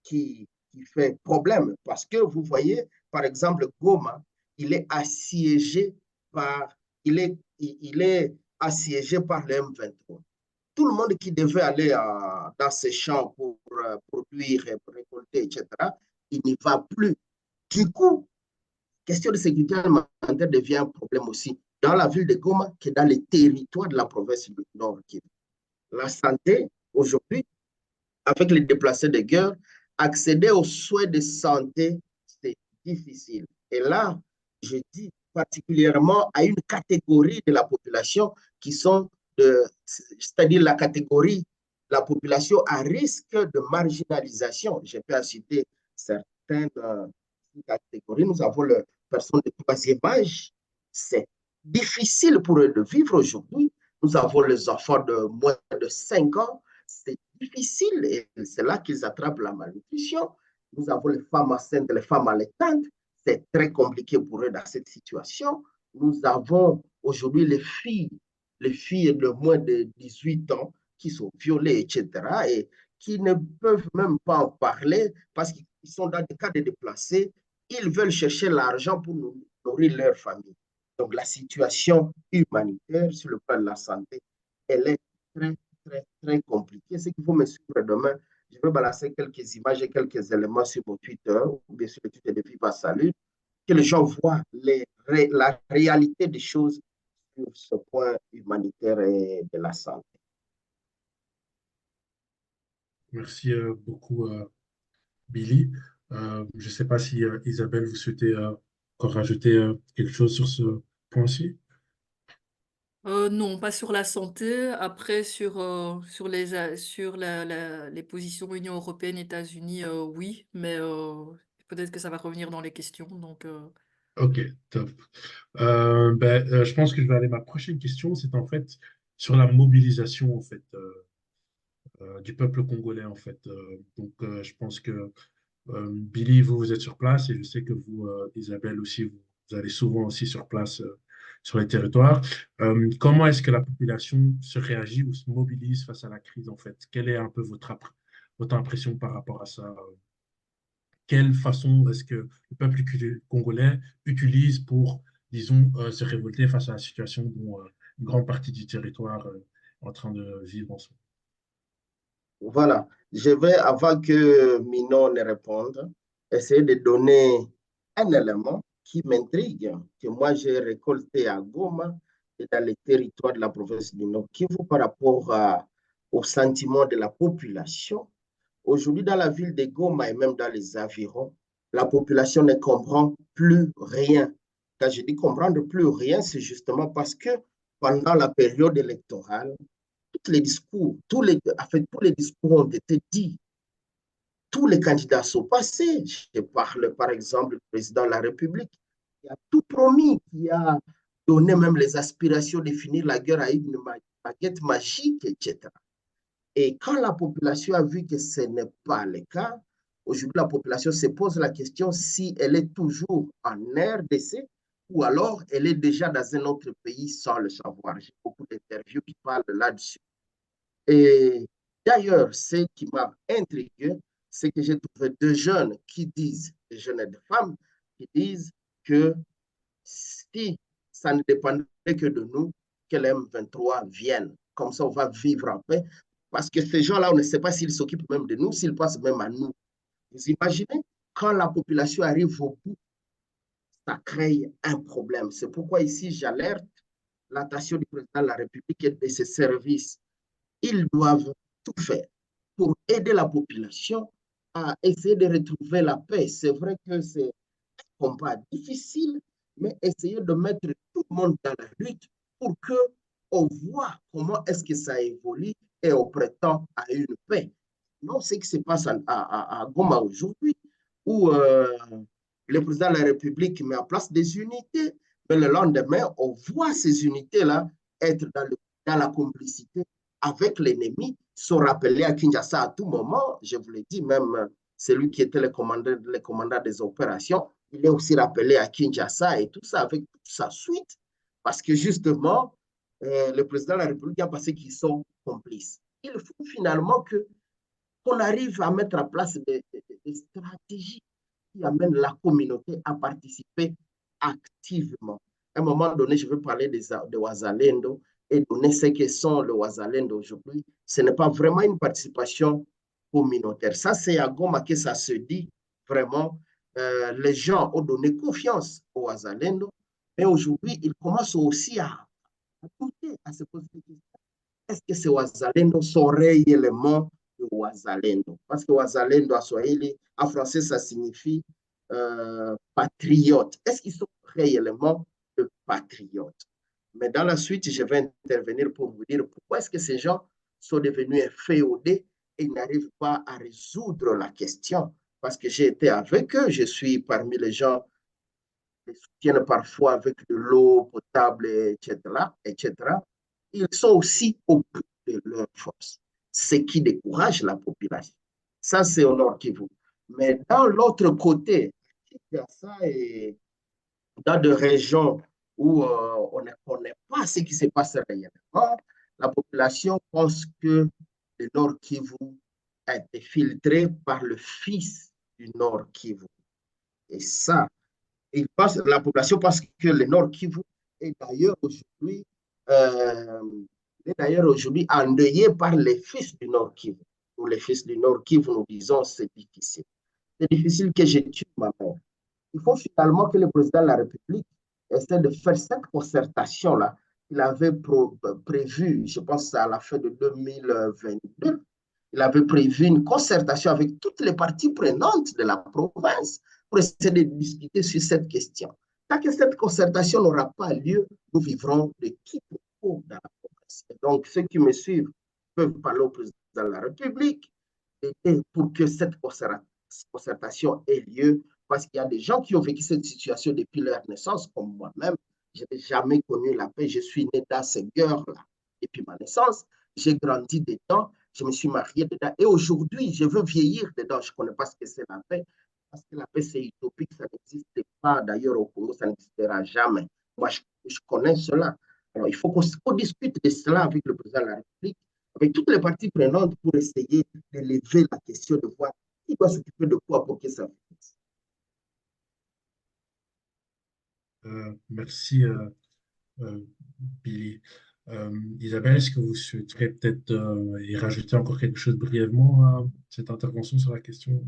qui fait problème parce que vous voyez, par exemple, Goma, il est assiégé par, il est assiégé par le M23. Tout le monde qui devait aller dans ces champs pour produire, récolter, etc., il n'y va plus. Du coup, la question de sécurité alimentaire devient un problème aussi dans la ville de Goma que dans les territoires de la province du Nord Kivu. La santé, aujourd'hui, avec les déplacés de guerre, accéder aux soins de santé, c'est difficile. Et là, je dis particulièrement à une catégorie de la population qui sont, c'est-à-dire la catégorie de la population à risque de marginalisation. Je peux citer certaines catégories. Nous avons les personnes de troisième âge. C'est difficile pour eux de vivre aujourd'hui. Nous avons les enfants de moins de 5 ans. C'est difficile et c'est là qu'ils attrapent la malnutrition. Nous avons les femmes enceintes, les femmes allaitantes. C'est très compliqué pour eux dans cette situation. Nous avons aujourd'hui les filles de moins de 18 ans qui sont violées, etc. et qui ne peuvent même pas en parler parce qu'ils sont dans des cas de déplacés. Ils veulent chercher l'argent pour nourrir leur famille. Donc la situation humanitaire sur le plan de la santé, elle est très compliquée. Ce qu'il faut me suivre demain, je vais balancer quelques images et quelques éléments sur mon Twitter ou bien sur le Twitter de Viva Salut, que les gens voient la réalité des choses sur ce point humanitaire et de la santé. Merci beaucoup, Billy. Je ne sais pas si Isabelle, vous souhaitez encore rajouter quelque chose sur ce point-ci. Non, pas sur la santé. Après, sur les positions Union européenne, États-Unis, oui, mais peut-être que ça va revenir dans les questions. Donc, Ok, top. Je pense que je vais aller. Ma prochaine question, c'est en fait sur la mobilisation en fait du peuple congolais en fait. Je pense que Billy, vous êtes sur place et je sais que vous, Isabelle aussi, vous allez souvent aussi sur place sur les territoires. Comment est-ce que la population se réagit ou se mobilise face à la crise en fait? Quelle est un peu votre impression par rapport à ça? Quelle façon est-ce que le peuple congolais utilise pour, disons, se révolter face à la situation dont une grande partie du territoire est en train de vivre en ce moment? Voilà, je vais, avant que Minon ne réponde, essayer de donner un élément qui m'intrigue, que moi j'ai récolté à Goma et dans les territoires de la province du Nord Kivu par rapport au sentiment de la population. Aujourd'hui, dans la ville de Goma et même dans les environs, la population ne comprend plus rien. Quand je dis comprendre plus rien, c'est justement parce que pendant la période électorale, tous les discours, tous les discours ont été dits. Tous les candidats sont passés. Je parle par exemple du président de la République qui a tout promis, qui a donné même les aspirations de finir la guerre à une baguette magique, etc. Et quand la population a vu que ce n'est pas le cas, aujourd'hui la population se pose la question si elle est toujours en RDC ou alors elle est déjà dans un autre pays sans le savoir. J'ai beaucoup d'interviews qui parlent là-dessus. Et d'ailleurs, ce qui m'a intrigué, c'est que j'ai trouvé deux jeunes qui disent, des jeunes et des femmes, qui disent que si ça ne dépendait que de nous, que l'M23 vienne. Comme ça, on va vivre en paix. Parce que ces gens-là, on ne sait pas s'ils s'occupent même de nous, s'ils pensent même à nous. Vous imaginez, quand la population arrive au bout, ça crée un problème. C'est pourquoi ici, j'alerte l'attention du président de la République et de ses services. Ils doivent tout faire pour aider la population à essayer de retrouver la paix. C'est vrai que c'est un combat difficile, mais essayer de mettre tout le monde dans la lutte pour qu'on voit comment est-ce que ça évolue et on prétend à une paix. Non, ce qui se passe à Goma aujourd'hui, où le président de la République met en place des unités, mais le lendemain, on voit ces unités-là être dans la complicité avec l'ennemi, sont rappelés à Kinshasa à tout moment. Je vous l'ai dit, même celui qui était le commandant des opérations, il est aussi rappelé à Kinshasa et tout ça avec toute sa suite, parce que justement, le président de la République a pensé qu'ils sont complices. Il faut finalement qu'on arrive à mettre en place des stratégies qui amènent la communauté à participer activement. À un moment donné, je veux parler de Wazalendo et donner ce que sont le Wazalendo aujourd'hui. Ce n'est pas vraiment une participation communautaire. Ça, c'est à Goma que ça se dit vraiment, les gens ont donné confiance au Wazalendo, mais aujourd'hui, ils commencent aussi à douter, à se poser des questions. Est-ce que ces Wazalendo sont réellement le Wazalendo? Parce que Wazalendo en Swahili, en français, ça signifie patriote. Est-ce qu'ils sont réellement de patriotes? Mais dans la suite, je vais intervenir pour vous dire pourquoi est-ce que ces gens sont devenus féodés et n'arrivent pas à résoudre la question. Parce que j'ai été avec eux, je suis parmi les gens qui les soutiennent parfois avec de l'eau potable, etc., etc. Ils sont aussi au bout de leur force, ce qui décourage la population. Ça, c'est au Nord Kivu. Mais dans l'autre côté, il y a ça et dans des régions où on ne connaît pas ce qui se passe réellement, la population pense que le Nord Kivu a été filtré par le fils du Nord Kivu. Et ça, la population pense que le Nord Kivu est d'ailleurs aujourd'hui euh, endeuillé par les fils du Nord Kivu. Pour les fils du Nord Kivu, nous disons c'est difficile. C'est difficile que je tue ma mère. Il faut finalement que le président de la République essaie de faire cette concertation-là qu'il avait prévue, je pense à la fin de 2022. Il avait prévu une concertation avec toutes les parties prenantes de la province pour essayer de discuter sur cette question. Tant que cette concertation n'aura pas lieu, nous vivrons de quiproquos dans la province. Et donc, ceux qui me suivent peuvent parler au président de la République et pour que cette concertation ait lieu, parce qu'il y a des gens qui ont vécu cette situation depuis leur naissance, comme moi-même. Je n'ai jamais connu la paix. Je suis né dans ces guerres-là depuis ma naissance. J'ai grandi dedans. Je me suis marié dedans. Et aujourd'hui, je veux vieillir dedans. Je ne connais pas ce que c'est la paix. Parce que la paix, c'est utopique. Ça n'existe pas. D'ailleurs, au Congo, ça n'existera jamais. Moi, je connais cela. Alors, il faut qu'on discute de cela avec le président de la République, avec toutes les parties prenantes pour essayer de lever la question de voir qui doit s'occuper de quoi pour que ça finisse. Merci, Billy. Isabelle, est-ce que vous souhaiteriez peut-être y rajouter encore quelque chose brièvement à cette intervention sur la question?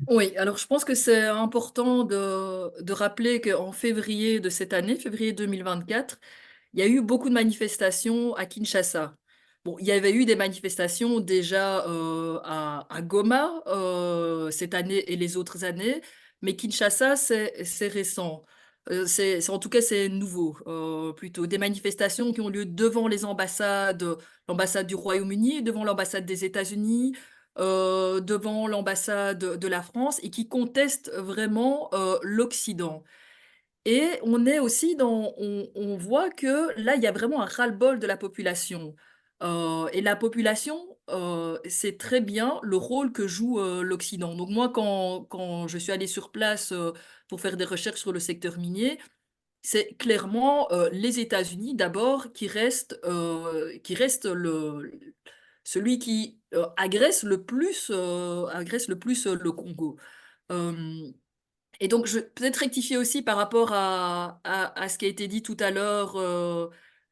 Oui, alors je pense que c'est important de rappeler qu'en février de cette année, février 2024, il y a eu beaucoup de manifestations à Kinshasa. Bon, il y avait eu des manifestations déjà à Goma cette année et les autres années, mais Kinshasa, c'est récent. En tout cas, c'est nouveau, plutôt. Des manifestations qui ont lieu devant les ambassades, l'ambassade du Royaume-Uni, devant l'ambassade des États-Unis, devant l'ambassade de la France, et qui contestent vraiment l'Occident. Et on est aussi on voit que là, il y a vraiment un ras-le-bol de la population. Et la population sait très bien le rôle que joue l'Occident. Donc moi, quand je suis allée sur place pour faire des recherches sur le secteur minier, c'est clairement les États-Unis d'abord qui reste celui qui agresse le plus le Congo. Euh, et donc, je peut-être rectifier aussi par rapport à ce qui a été dit tout à l'heure,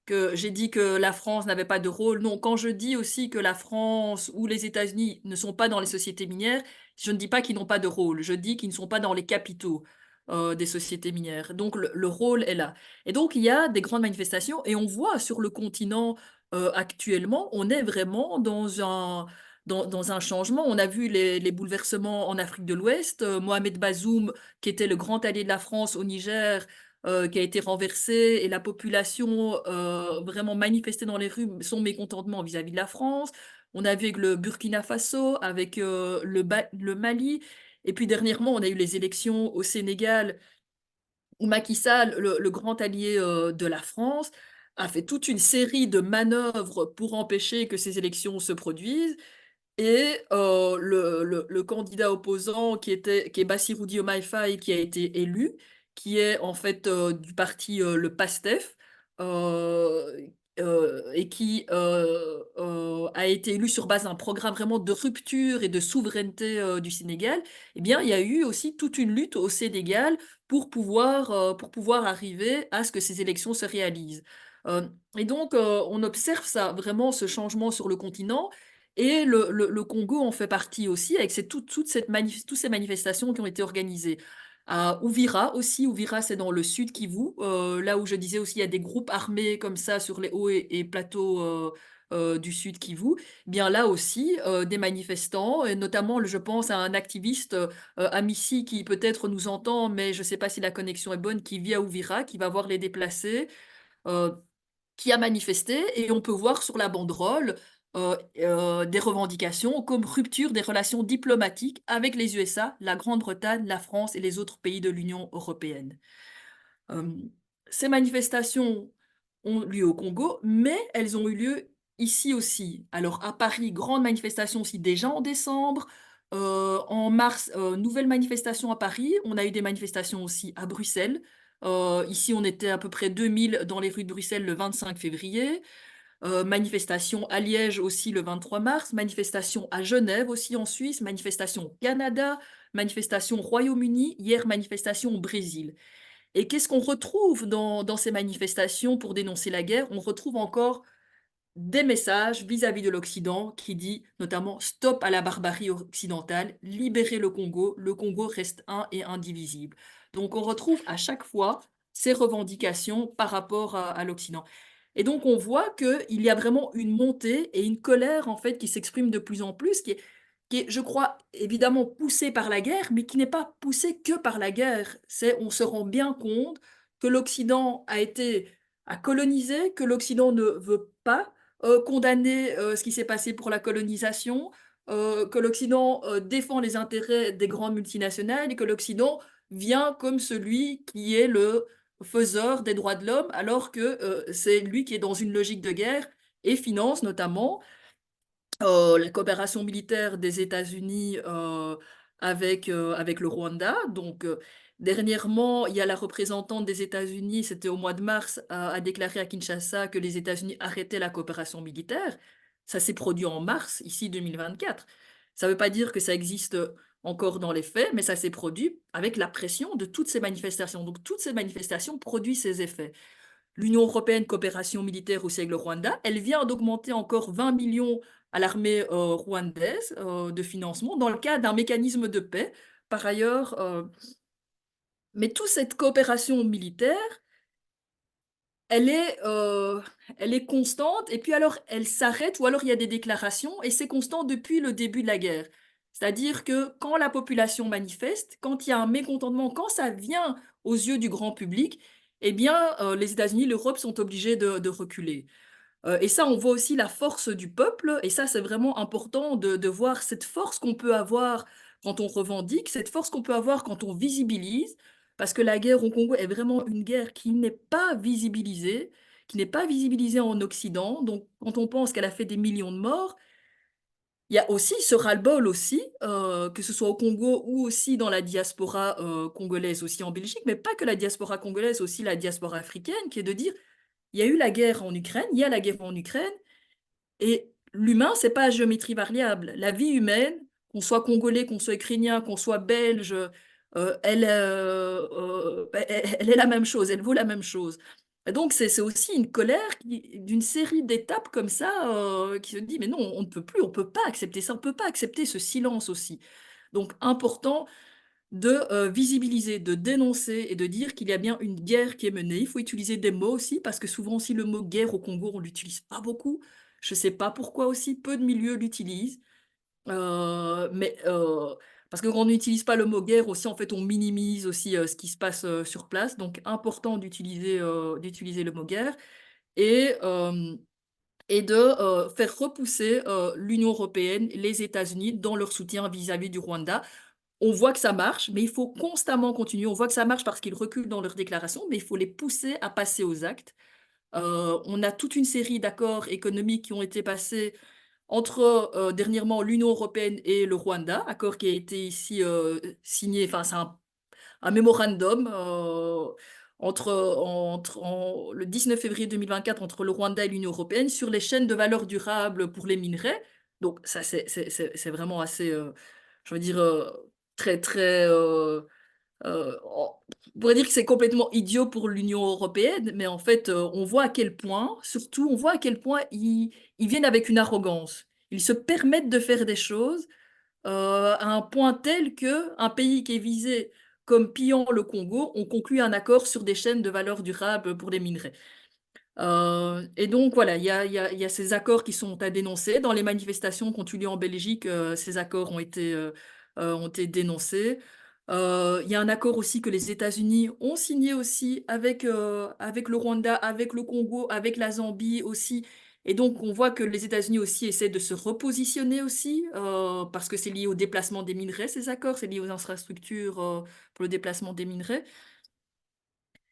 que j'ai dit que la France n'avait pas de rôle. Non, quand je dis aussi que la France ou les États-Unis ne sont pas dans les sociétés minières, je ne dis pas qu'ils n'ont pas de rôle. Je dis qu'ils ne sont pas dans les capitaux des sociétés minières. Donc, le rôle est là. Et donc, il y a des grandes manifestations et on voit sur le continent actuellement, on est vraiment dans un changement. On a vu les bouleversements en Afrique de l'Ouest. Mohamed Bazoum, qui était le grand allié de la France au Niger, qui a été renversé, et la population vraiment manifestait dans les rues son mécontentement vis-à-vis de la France. On a vu avec le Burkina Faso, avec le Mali. Et puis dernièrement, on a eu les élections au Sénégal où Macky Sall, le grand allié de la France, a fait toute une série de manœuvres pour empêcher que ces élections se produisent. Et le candidat opposant qui est Bassirou Diomaye Faye, qui a été élu, qui est en fait du parti le PASTEF, euh, et qui a été élu sur base d'un programme vraiment de rupture et de souveraineté du Sénégal. Eh bien, il y a eu aussi toute une lutte au Sénégal pour pouvoir arriver à ce que ces élections se réalisent. Et donc, on observe ça, vraiment, ce changement sur le continent. Et le Congo en fait partie aussi, avec toutes ces manifestations qui ont été organisées. À Uvira aussi, Uvira c'est dans le sud Kivu, là où je disais aussi il y a des groupes armés comme ça sur les hauts et plateaux du sud Kivu. Bien là aussi, des manifestants, et notamment je pense à un activiste Amici qui peut-être nous entend, mais je ne sais pas si la connexion est bonne, qui vit à Uvira, qui va voir les déplacés. euh, qui a manifesté et on peut voir sur la banderole des revendications comme rupture des relations diplomatiques avec les USA, la Grande-Bretagne, la France et les autres pays de l'Union européenne. Euh, Ces manifestations ont lieu au Congo, mais elles ont eu lieu ici aussi. Alors à Paris, grande manifestation aussi déjà en décembre. En mars, nouvelle manifestation à Paris. On a eu des manifestations aussi à Bruxelles. Ici, on était à peu près 2000 dans les rues de Bruxelles le 25 février. Manifestation à Liège aussi le 23 mars. Manifestation à Genève aussi en Suisse. Manifestation au Canada. Manifestation au Royaume-Uni. Hier, manifestation au Brésil. Et qu'est-ce qu'on retrouve dans ces manifestations pour dénoncer la guerre? On retrouve encore des messages vis-à-vis de l'Occident qui dit notamment stop à la barbarie occidentale, libérez le Congo reste un et indivisible. Donc on retrouve à chaque fois ces revendications par rapport à l'Occident. Et donc on voit qu'il y a vraiment une montée et une colère en fait qui s'exprime de plus en plus, qui est, je crois, évidemment poussée par la guerre, mais qui n'est pas poussée que par la guerre. On se rend bien compte que l'Occident a colonisé, que l'Occident ne veut pas condamner ce qui s'est passé pour la colonisation, que l'Occident défend les intérêts des grandes multinationales et que l'Occident vient comme celui qui est le faiseur des droits de l'homme, alors que c'est lui qui est dans une logique de guerre et finance notamment la coopération militaire des États-Unis avec le Rwanda. Donc, dernièrement, il y a la représentante des États-Unis, c'était au mois de mars, a déclaré à Kinshasa que les États-Unis arrêtaient la coopération militaire. Ça s'est produit en mars, ici 2024. Ça ne veut pas dire que ça existe encore dans les faits, mais ça s'est produit avec la pression de toutes ces manifestations. Donc, toutes ces manifestations produisent ces effets. L'Union européenne, coopération militaire aussi avec le Rwanda, elle vient d'augmenter encore 20 millions à l'armée rwandaise de financement dans le cadre d'un mécanisme de paix. Par ailleurs, mais toute cette coopération militaire, elle est, euh, elle est constante et puis alors elle s'arrête ou alors il y a des déclarations et c'est constant depuis le début de la guerre. C'est-à-dire que quand la population manifeste, quand il y a un mécontentement, quand ça vient aux yeux du grand public, eh bien, les États-Unis, l'Europe sont obligés de reculer. Et ça, on voit aussi la force du peuple, et ça, c'est vraiment important de voir cette force qu'on peut avoir quand on revendique, cette force qu'on peut avoir quand on visibilise, parce que la guerre au Congo est vraiment une guerre qui n'est pas visibilisée en Occident. Donc, quand on pense qu'elle a fait des millions de morts, il y a aussi ce ras-le-bol aussi, que ce soit au Congo ou aussi dans la diaspora congolaise aussi en Belgique, mais pas que la diaspora congolaise, aussi la diaspora africaine, qui est de dire il y a eu la guerre en Ukraine, il y a la guerre en Ukraine, et l'humain, c'est pas à géométrie variable. La vie humaine, qu'on soit congolais, qu'on soit ukrainien, qu'on soit belge, elle est la même chose, elle vaut la même chose. Et donc, c'est aussi une colère d'une série d'étapes comme ça qui se dit, mais non, on ne peut plus, on ne peut pas accepter ça, on ne peut pas accepter ce silence aussi. Donc, important de visibiliser, de dénoncer et de dire qu'il y a bien une guerre qui est menée. Il faut utiliser des mots aussi, parce que souvent aussi le mot guerre au Congo, on l'utilise pas beaucoup. Je ne sais pas pourquoi aussi peu de milieux l'utilisent. Mais parce que quand on n'utilise pas le mot guerre aussi, en fait, on minimise aussi ce qui se passe sur place. Donc, important d'utiliser le mot guerre et, euh, et de faire repousser l'Union européenne, les États-Unis dans leur soutien vis-à-vis du Rwanda. On voit que ça marche, mais il faut constamment continuer. On voit que ça marche parce qu'ils reculent dans leurs déclarations, mais il faut les pousser à passer aux actes. On a toute une série d'accords économiques qui ont été passés entre dernièrement l'Union européenne et le Rwanda, accord qui a été ici signé, enfin c'est un mémorandum le 19 février 2024 entre le Rwanda et l'Union européenne sur les chaînes de valeur durable pour les minerais. Donc ça, c'est vraiment assez, je veux dire, très, très... on pourrait dire que c'est complètement idiot pour l'Union européenne, mais en fait, on voit à quel point, surtout, on voit à quel point ils viennent avec une arrogance. ils se permettent de faire des choses à un point tel qu'un pays qui est visé comme pillant le Congo, on conclut un accord sur des chaînes de valeur durable pour les minerais. Et donc voilà, il y a ces accords qui sont à dénoncer. Dans les manifestations qui ont eu lieu en Belgique, ces accords ont été dénoncés. Il y a un accord aussi que les États-Unis ont signé aussi avec le Rwanda, avec le Congo, avec la Zambie aussi. Et donc on voit que les États-Unis aussi essaient de se repositionner aussi, parce que c'est lié au déplacement des minerais, ces accords, c'est lié aux infrastructures pour le déplacement des minerais.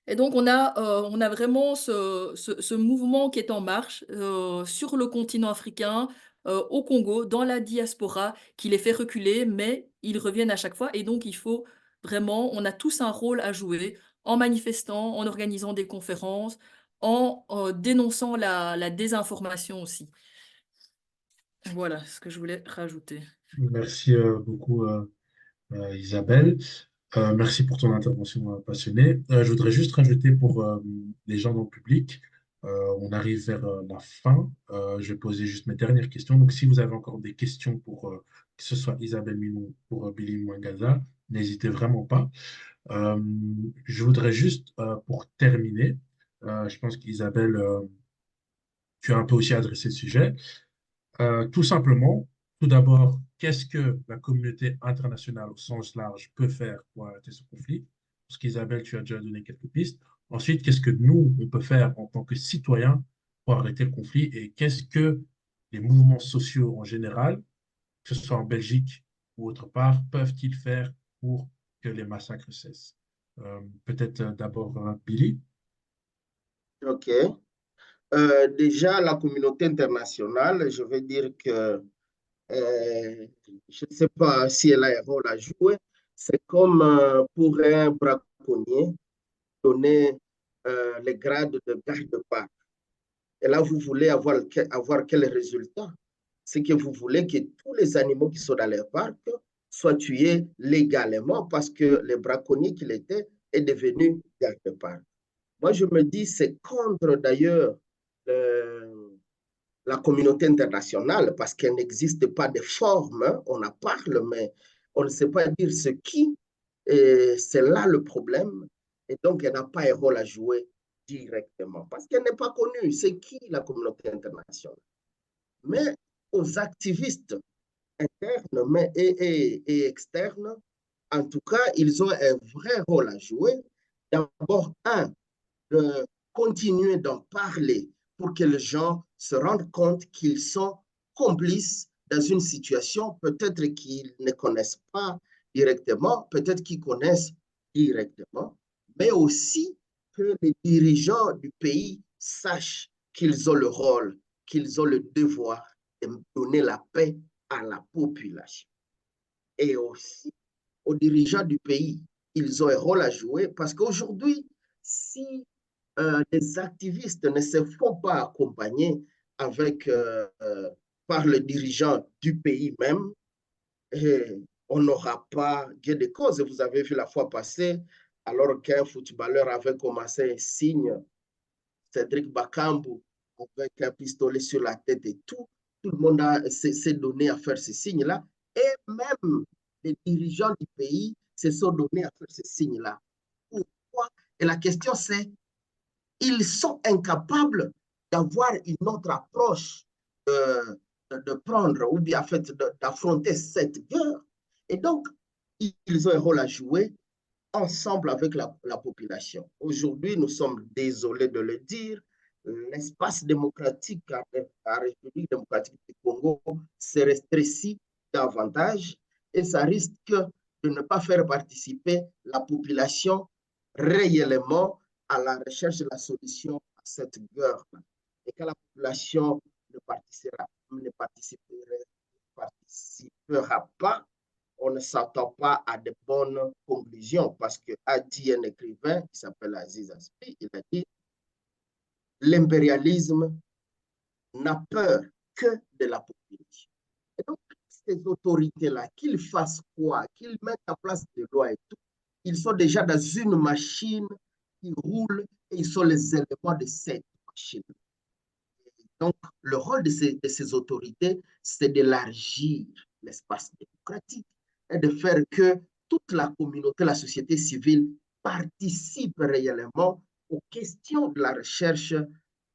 Et donc, on a vraiment ce mouvement qui est en marche sur le continent africain, au Congo, dans la diaspora, qui les fait reculer, mais ils reviennent à chaque fois. Et donc, il faut vraiment, on a tous un rôle à jouer en manifestant, en organisant des conférences, en dénonçant la désinformation aussi. Voilà ce que je voulais rajouter. Merci beaucoup, Isabelle. Merci pour ton intervention passionnée. Je voudrais juste rajouter pour les gens dans le public, on arrive vers la fin. Je vais poser juste mes dernières questions. Donc, si vous avez encore des questions pour que ce soit Isabelle Minon pour Billy Mwangaza, n'hésitez vraiment pas. Euh, je voudrais juste, pour terminer, je pense qu'Isabelle, tu as un peu aussi adressé le sujet. Tout simplement, tout d'abord, qu'est-ce que la communauté internationale au sens large peut faire pour arrêter ce conflit? Parce qu'Isabelle, tu as déjà donné quelques pistes. Ensuite, qu'est-ce que nous, on peut faire en tant que citoyens pour arrêter le conflit? Et qu'est-ce que les mouvements sociaux en général, que ce soit en Belgique ou autre part, peuvent-ils faire pour que les massacres cessent? Peut-être d'abord Billy. OK. Déjà, la communauté internationale, je vais dire que je ne sais pas si elle a un rôle à jouer. C'est comme pour un braconnier donner les grades de garde-parc. Et là, vous voulez avoir quel résultat? C'est que vous voulez que tous les animaux qui sont dans les parcs soient tués légalement parce que le braconnier qu'il était est devenu garde-parc. Moi, je me dis, c'est contre d'ailleurs euh, la communauté internationale parce qu'elle n'existe pas de forme. Hein. On en parle, mais on ne sait pas dire ce qui. C'est là le problème. Et donc, elle n'a pas un rôle à jouer directement parce qu'elle n'est pas connue. C'est qui la communauté internationale? Mais aux activistes internes et externes, en tout cas, ils ont un vrai rôle à jouer. D'abord, de continuer d'en parler pour que les gens se rendent compte qu'ils sont complices dans une situation peut-être qu'ils ne connaissent pas directement, peut-être qu'ils connaissent directement, mais aussi que les dirigeants du pays sachent qu'ils ont le rôle, qu'ils ont le devoir de donner la paix à la population. Et aussi aux dirigeants du pays, ils ont un rôle à jouer parce qu'aujourd'hui, si les activistes ne se font pas accompagner avec, par le dirigeant du pays même, on n'aura pas gain de cause. Vous avez vu la fois passée, alors qu'un footballeur avait commencé un signe, Cédric Bakambu, avec un pistolet sur la tête et tout le monde s'est donné à faire ce signe-là. Et même les dirigeants du pays se sont donnés à faire ce signe-là. Pourquoi? Et la question, c'est ils sont incapables d'avoir une autre approche de prendre ou bien en fait d'affronter cette guerre. Et donc, ils ont un rôle à jouer ensemble avec la population. Aujourd'hui, nous sommes désolés de le dire, l'espace démocratique à la République démocratique du Congo se restrécit davantage et ça risque de ne pas faire participer la population réellement à la recherche de la solution à cette guerre. Et quand la population ne participera pas, on ne s'attend pas à de bonnes conclusions parce que a dit un écrivain qui s'appelle Aziz Aspi, il a dit l'impérialisme n'a peur que de la population. Et donc, ces autorités-là, qu'ils fassent quoi, qu'ils mettent en place des lois et tout, ils sont déjà dans une machine qui roule et ils sont les éléments de cette machine. Donc, le rôle de ces autorités, c'est d'élargir l'espace démocratique et de faire que toute la communauté, la société civile participe réellement aux questions de la recherche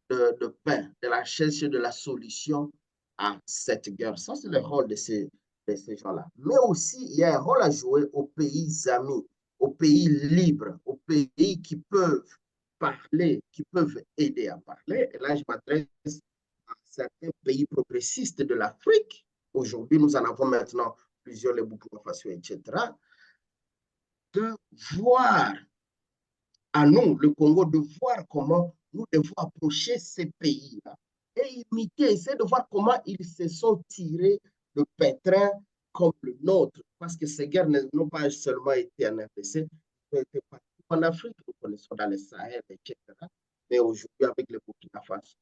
de paix, de la recherche de la solution à cette guerre. Ça, c'est le rôle de ces gens-là. Mais aussi, il y a un rôle à jouer aux pays amis, aux pays libres, aux pays qui peuvent parler, qui peuvent aider à parler. Et là, je m'adresse à certains pays progressistes de l'Afrique. Aujourd'hui, nous en avons maintenant plusieurs, les Burkina Faso, etc. De voir à nous, le Congo, de voir comment nous devons approcher ces pays-là et imiter, essayer de voir comment ils se sont tirés de pétrin comme le nôtre. Parce que ces guerres n'ont pas seulement été en RDC, elles ont été partout en Afrique, nous connaissons dans le Sahel, etc. Mais aujourd'hui, avec le Burkina Faso,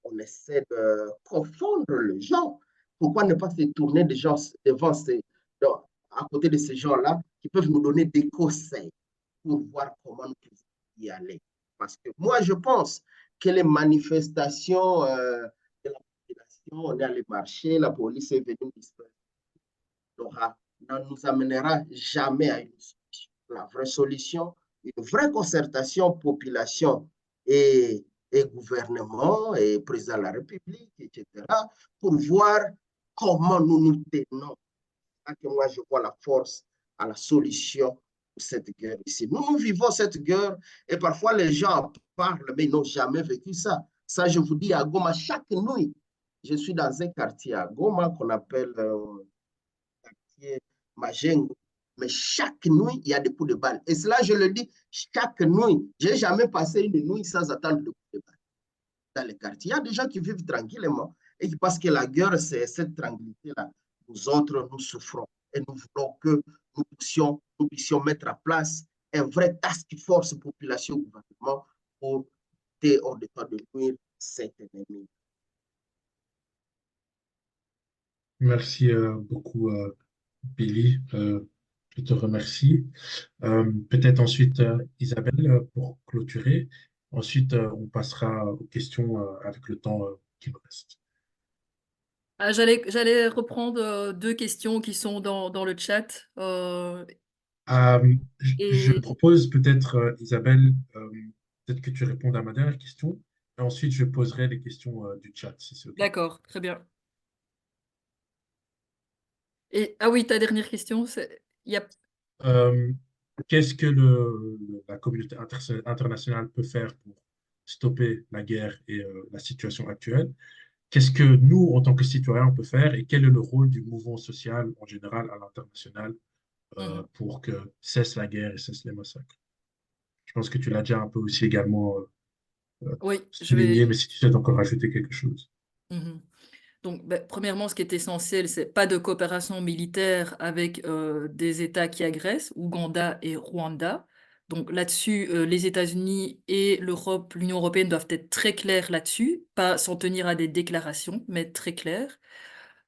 on essaie de confondre les gens. Pourquoi ne pas se tourner des gens devant à côté de ces gens-là qui peuvent nous donner des conseils pour voir comment nous pouvons y aller. Parce que moi, je pense que les manifestations de la population, on est allé marcher, la police est venue ne nous amènera jamais à une solution. La vraie solution, une vraie concertation population et gouvernement et président de la République, etc., pour voir comment nous nous tenons. Que moi, je vois la force à la solution pour cette guerre ici. Nous vivons cette guerre et parfois les gens parlent, mais ils n'ont jamais vécu ça. Ça, je vous dis, à Goma, chaque nuit, je suis dans un quartier à Goma qu'on appelle quartier Majengo. Mais chaque nuit, il y a des coups de balle. Et cela, je le dis, chaque nuit. Je n'ai jamais passé une nuit sans attendre de coups de balle dans les quartiers. Il y a des gens qui vivent tranquillement et qui pensent que la guerre, c'est cette tranquillité-là. Nous autres, nous souffrons et nous voulons que nous puissions mettre en place un vrai task force population gouvernement pour lutter hors d'état de nuire cet ennemi. Merci beaucoup, Billy. Je te remercie. Peut-être ensuite, Isabelle, pour clôturer. Ensuite, on passera aux questions avec le temps qui nous reste. Ah, j'allais reprendre deux questions qui sont dans le chat. Je Et propose peut-être, Isabelle, peut-être que tu répondes à ma dernière question. Et ensuite, je poserai les questions du chat, si c'est OK. d'accord, très bien. Et ah oui, ta dernière question, il y a Euh, Qu'est-ce que la communauté internationale peut faire pour stopper la guerre et la situation actuelle? Qu'est-ce que nous, en tant que citoyens, on peut faire et quel est le rôle du mouvement social en général à l'international Mhm. pour que cesse la guerre et cesse les massacres? Je pense que tu l'as déjà un peu aussi également Oui, je souligné, mais vais. si tu souhaites encore rajouter quelque chose. Mhm. Donc, ben, premièrement, ce qui est essentiel, c'est pas de coopération militaire avec des États qui agressent, Ouganda et Rwanda. Donc là-dessus, les États-Unis et l'Europe, l'Union européenne doivent être très clairs là-dessus, pas s'en tenir à des déclarations, mais très clairs.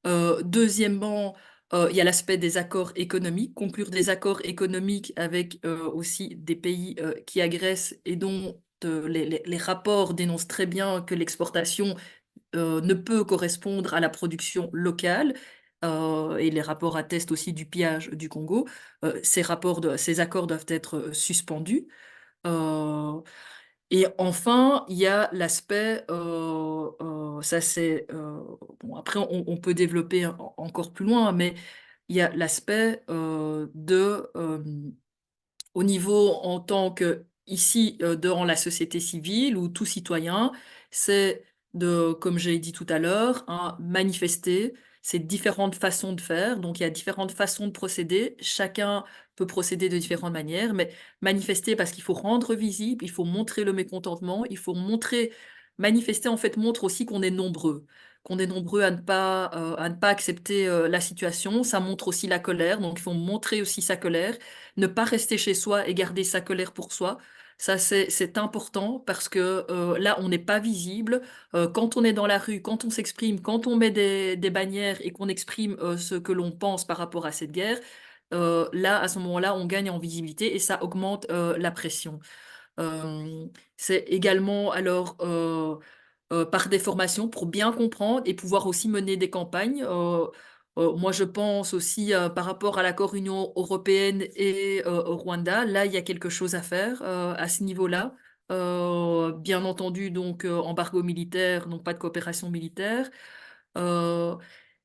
Deuxièmement, il y a l'aspect des accords économiques, conclure des accords économiques avec aussi des pays qui agressent et dont les rapports dénoncent très bien que l'exportation ne peut correspondre à la production locale. Et les rapports attestent aussi du pillage du Congo. Ces accords doivent être suspendus. Euh, et enfin, il y a l'aspect, ça c'est, bon, après on peut développer encore plus loin, mais il y a l'aspect au niveau en tant que ici dans la société civile ou tout citoyen, c'est de, comme j'ai dit tout à l'heure, hein, manifester. C'est différentes façons de faire, donc il y a différentes façons de procéder. Chacun peut procéder de différentes manières, mais manifester parce qu'il faut rendre visible, il faut montrer le mécontentement, il faut montrer, manifester en fait montre aussi qu'on est nombreux à ne pas accepter la situation. Ça montre aussi la colère, donc il faut montrer aussi sa colère, ne pas rester chez soi et garder sa colère pour soi. Ça, c'est important parce que là, on n'est pas visible. Quand on est dans la rue, quand on s'exprime, quand on met des bannières et qu'on exprime ce que l'on pense par rapport à cette guerre, là, à ce moment-là, on gagne en visibilité et ça augmente la pression. C'est également alors par des formations pour bien comprendre et pouvoir aussi mener des campagnes. Moi, je pense aussi par rapport à l'accord Union européenne et au Rwanda, là, il y a quelque chose à faire à ce niveau-là. Bien entendu, donc embargo militaire, donc pas de coopération militaire. Euh,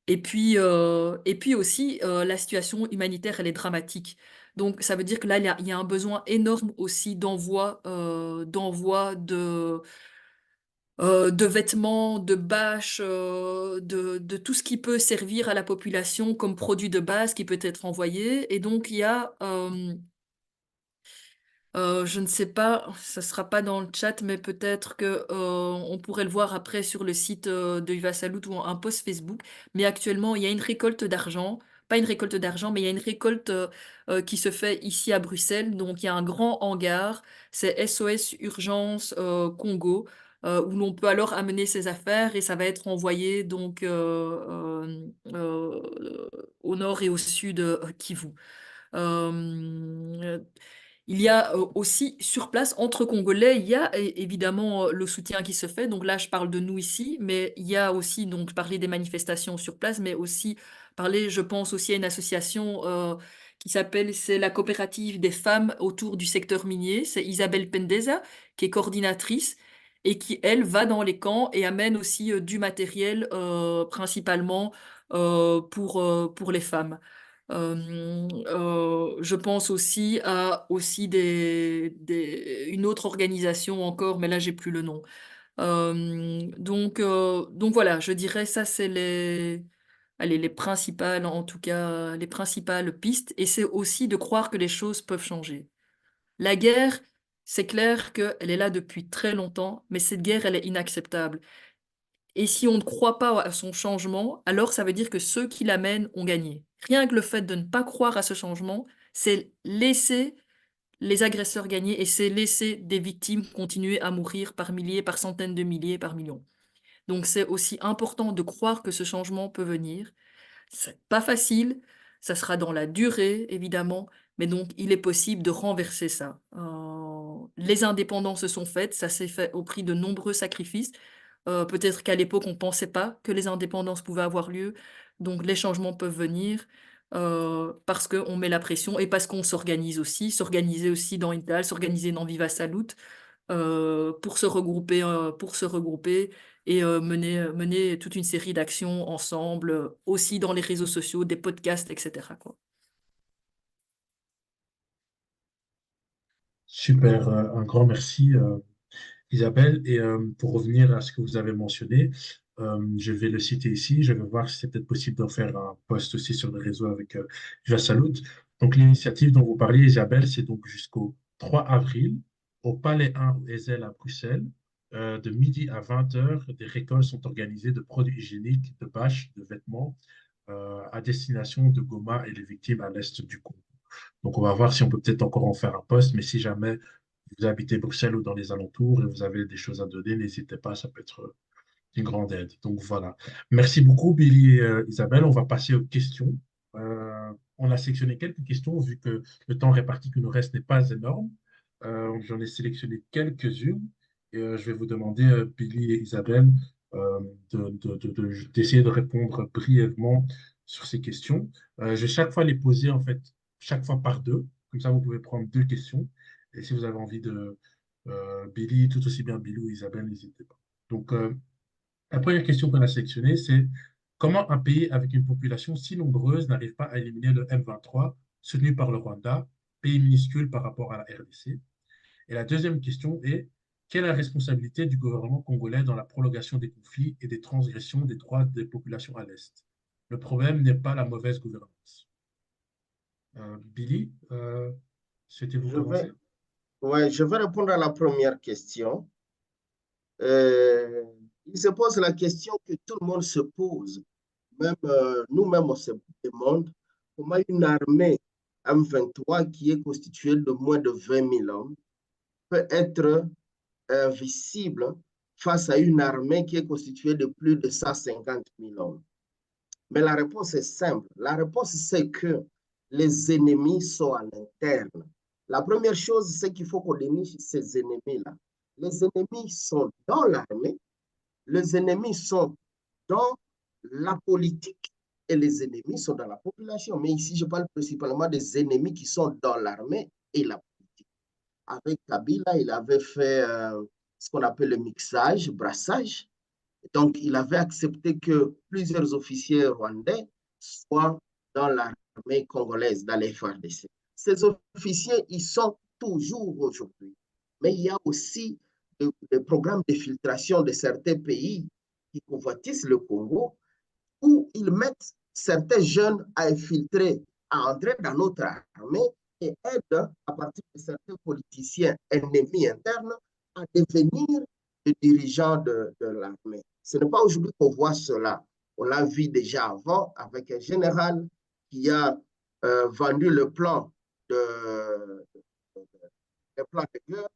et puis aussi, la situation humanitaire, elle est dramatique. Donc, ça veut dire que là, il y a un besoin énorme aussi d'envoi de vêtements, de bâches, de tout ce qui peut servir à la population comme produit de base qui peut être envoyé. Et donc, il y a, je ne sais pas, ça sera pas dans le chat, mais peut-être que on pourrait le voir après sur le site de Viva Salut ou un post Facebook. Mais actuellement, il y a une récolte d'argent, pas une récolte d'argent, mais il y a une récolte qui se fait ici à Bruxelles. Donc il y a un grand hangar, c'est SOS Urgence Congo, où l'on peut alors amener ses affaires et ça va être envoyé donc au nord et au sud Kivu. Euh, il y a aussi sur place, entre Congolais, il y a évidemment le soutien qui se fait. Donc là, je parle de nous ici, mais il y a aussi, donc, parler des manifestations sur place, mais aussi parler, je pense aussi à une association qui s'appelle, c'est la coopérative des femmes autour du secteur minier. C'est Isabelle Pendeza, qui est coordinatrice et qui, elle, va dans les camps et amène aussi du matériel, principalement pour les femmes. Je pense aussi à une autre organisation encore, mais là j'ai plus le nom. Donc voilà, je dirais ça c'est allez, les principales, en tout cas les principales pistes, et c'est aussi de croire que les choses peuvent changer. La guerre, c'est clair qu'elle est là depuis très longtemps, mais cette guerre elle est inacceptable. Et si on ne croit pas à son changement, alors ça veut dire que ceux qui l'amènent ont gagné. Rien que le fait de ne pas croire à ce changement, c'est laisser les agresseurs gagner et c'est laisser des victimes continuer à mourir par milliers, par centaines de milliers, par millions. Donc c'est aussi important de croire que ce changement peut venir. C'est pas facile, ça sera dans la durée, évidemment, mais donc il est possible de renverser ça. Les indépendances se sont faites, ça s'est fait au prix de nombreux sacrifices. Peut-être qu'à l'époque, on ne pensait pas que les indépendances pouvaient avoir lieu, donc les changements peuvent venir parce qu'on met la pression et parce qu'on s'organise aussi, s'organiser aussi dans Intal, s'organiser dans Viva Salut pour se regrouper et mener toute une série d'actions ensemble, aussi dans les réseaux sociaux, des podcasts, etc., quoi. Super, un grand merci, Isabelle. Et pour revenir à ce que vous avez mentionné, je vais le citer ici. Je vais voir si c'est peut-être possible d'en faire un post aussi sur le réseau avec Viva Salud. Donc, l'initiative dont vous parliez, Isabelle, c'est donc jusqu'au 3 avril au Palais 1 au Ezel à Bruxelles. De midi à 20 heures, des récoltes sont organisées de produits hygiéniques, de bâches, de vêtements à destination de Goma et les victimes à l'est du Congo. Donc, on va voir si on peut peut-être encore en faire un post, mais si jamais vous habitez Bruxelles ou dans les alentours et vous avez des choses à donner, n'hésitez pas, ça peut être une grande aide. Donc, voilà. Merci beaucoup, Billy et Isabelle. On va passer aux questions. On a sélectionné quelques questions, vu que le temps réparti qui nous reste n'est pas énorme. J'en ai sélectionné quelques-unes. Et je vais vous demander, Billy et Isabelle, d'essayer de répondre brièvement sur ces questions. Je vais chaque fois les poser, en fait, chaque fois par deux. Comme ça, vous pouvez prendre deux questions. Et si vous avez envie de Billy, tout aussi bien Billy ou Isabelle, n'hésitez pas. Donc, la première question qu'on a sélectionnée, c'est comment un pays avec une population si nombreuse n'arrive pas à éliminer le M23 soutenu par le Rwanda, pays minuscule par rapport à la RDC? Et la deuxième question est quelle est la responsabilité du gouvernement congolais dans la prolongation des conflits et des transgressions des droits des populations à l'Est? Le problème n'est pas la mauvaise gouvernance. Billy, souhaitez-vous Je commencer? vais, ouais, je vais répondre à la première question. Euh, il se pose la question que tout le monde se pose. Même nous-mêmes, on se demande comment une armée M23 qui est constituée de moins de 20 000 hommes peut être invisible face à une armée qui est constituée de plus de 150 000 hommes. Mais la réponse est simple. La réponse, c'est que les ennemis sont à l'interne. La première chose, c'est qu'il faut qu'on déniche ces ennemis-là. Les ennemis sont dans l'armée. Les ennemis sont dans la politique et les ennemis sont dans la population. Mais ici, je parle principalement des ennemis qui sont dans l'armée et la politique. Avec Kabila, il avait fait ce qu'on appelle le mixage, brassage. Donc, il avait accepté que plusieurs officiers rwandais soient dans l'armée congolaise, dans les FARDC. Ces officiers, ils sont toujours aujourd'hui. Mais il y a aussi des programmes de filtration de certains pays qui convoitisent le Congo, où ils mettent certains jeunes à infiltrer, à entrer dans notre armée et aident, à partir de certains politiciens ennemis internes, à devenir les dirigeants de l'armée. Ce n'est pas aujourd'hui qu'on voit cela. On l'a vu déjà avant avec un général qui a vendu le plan de guerre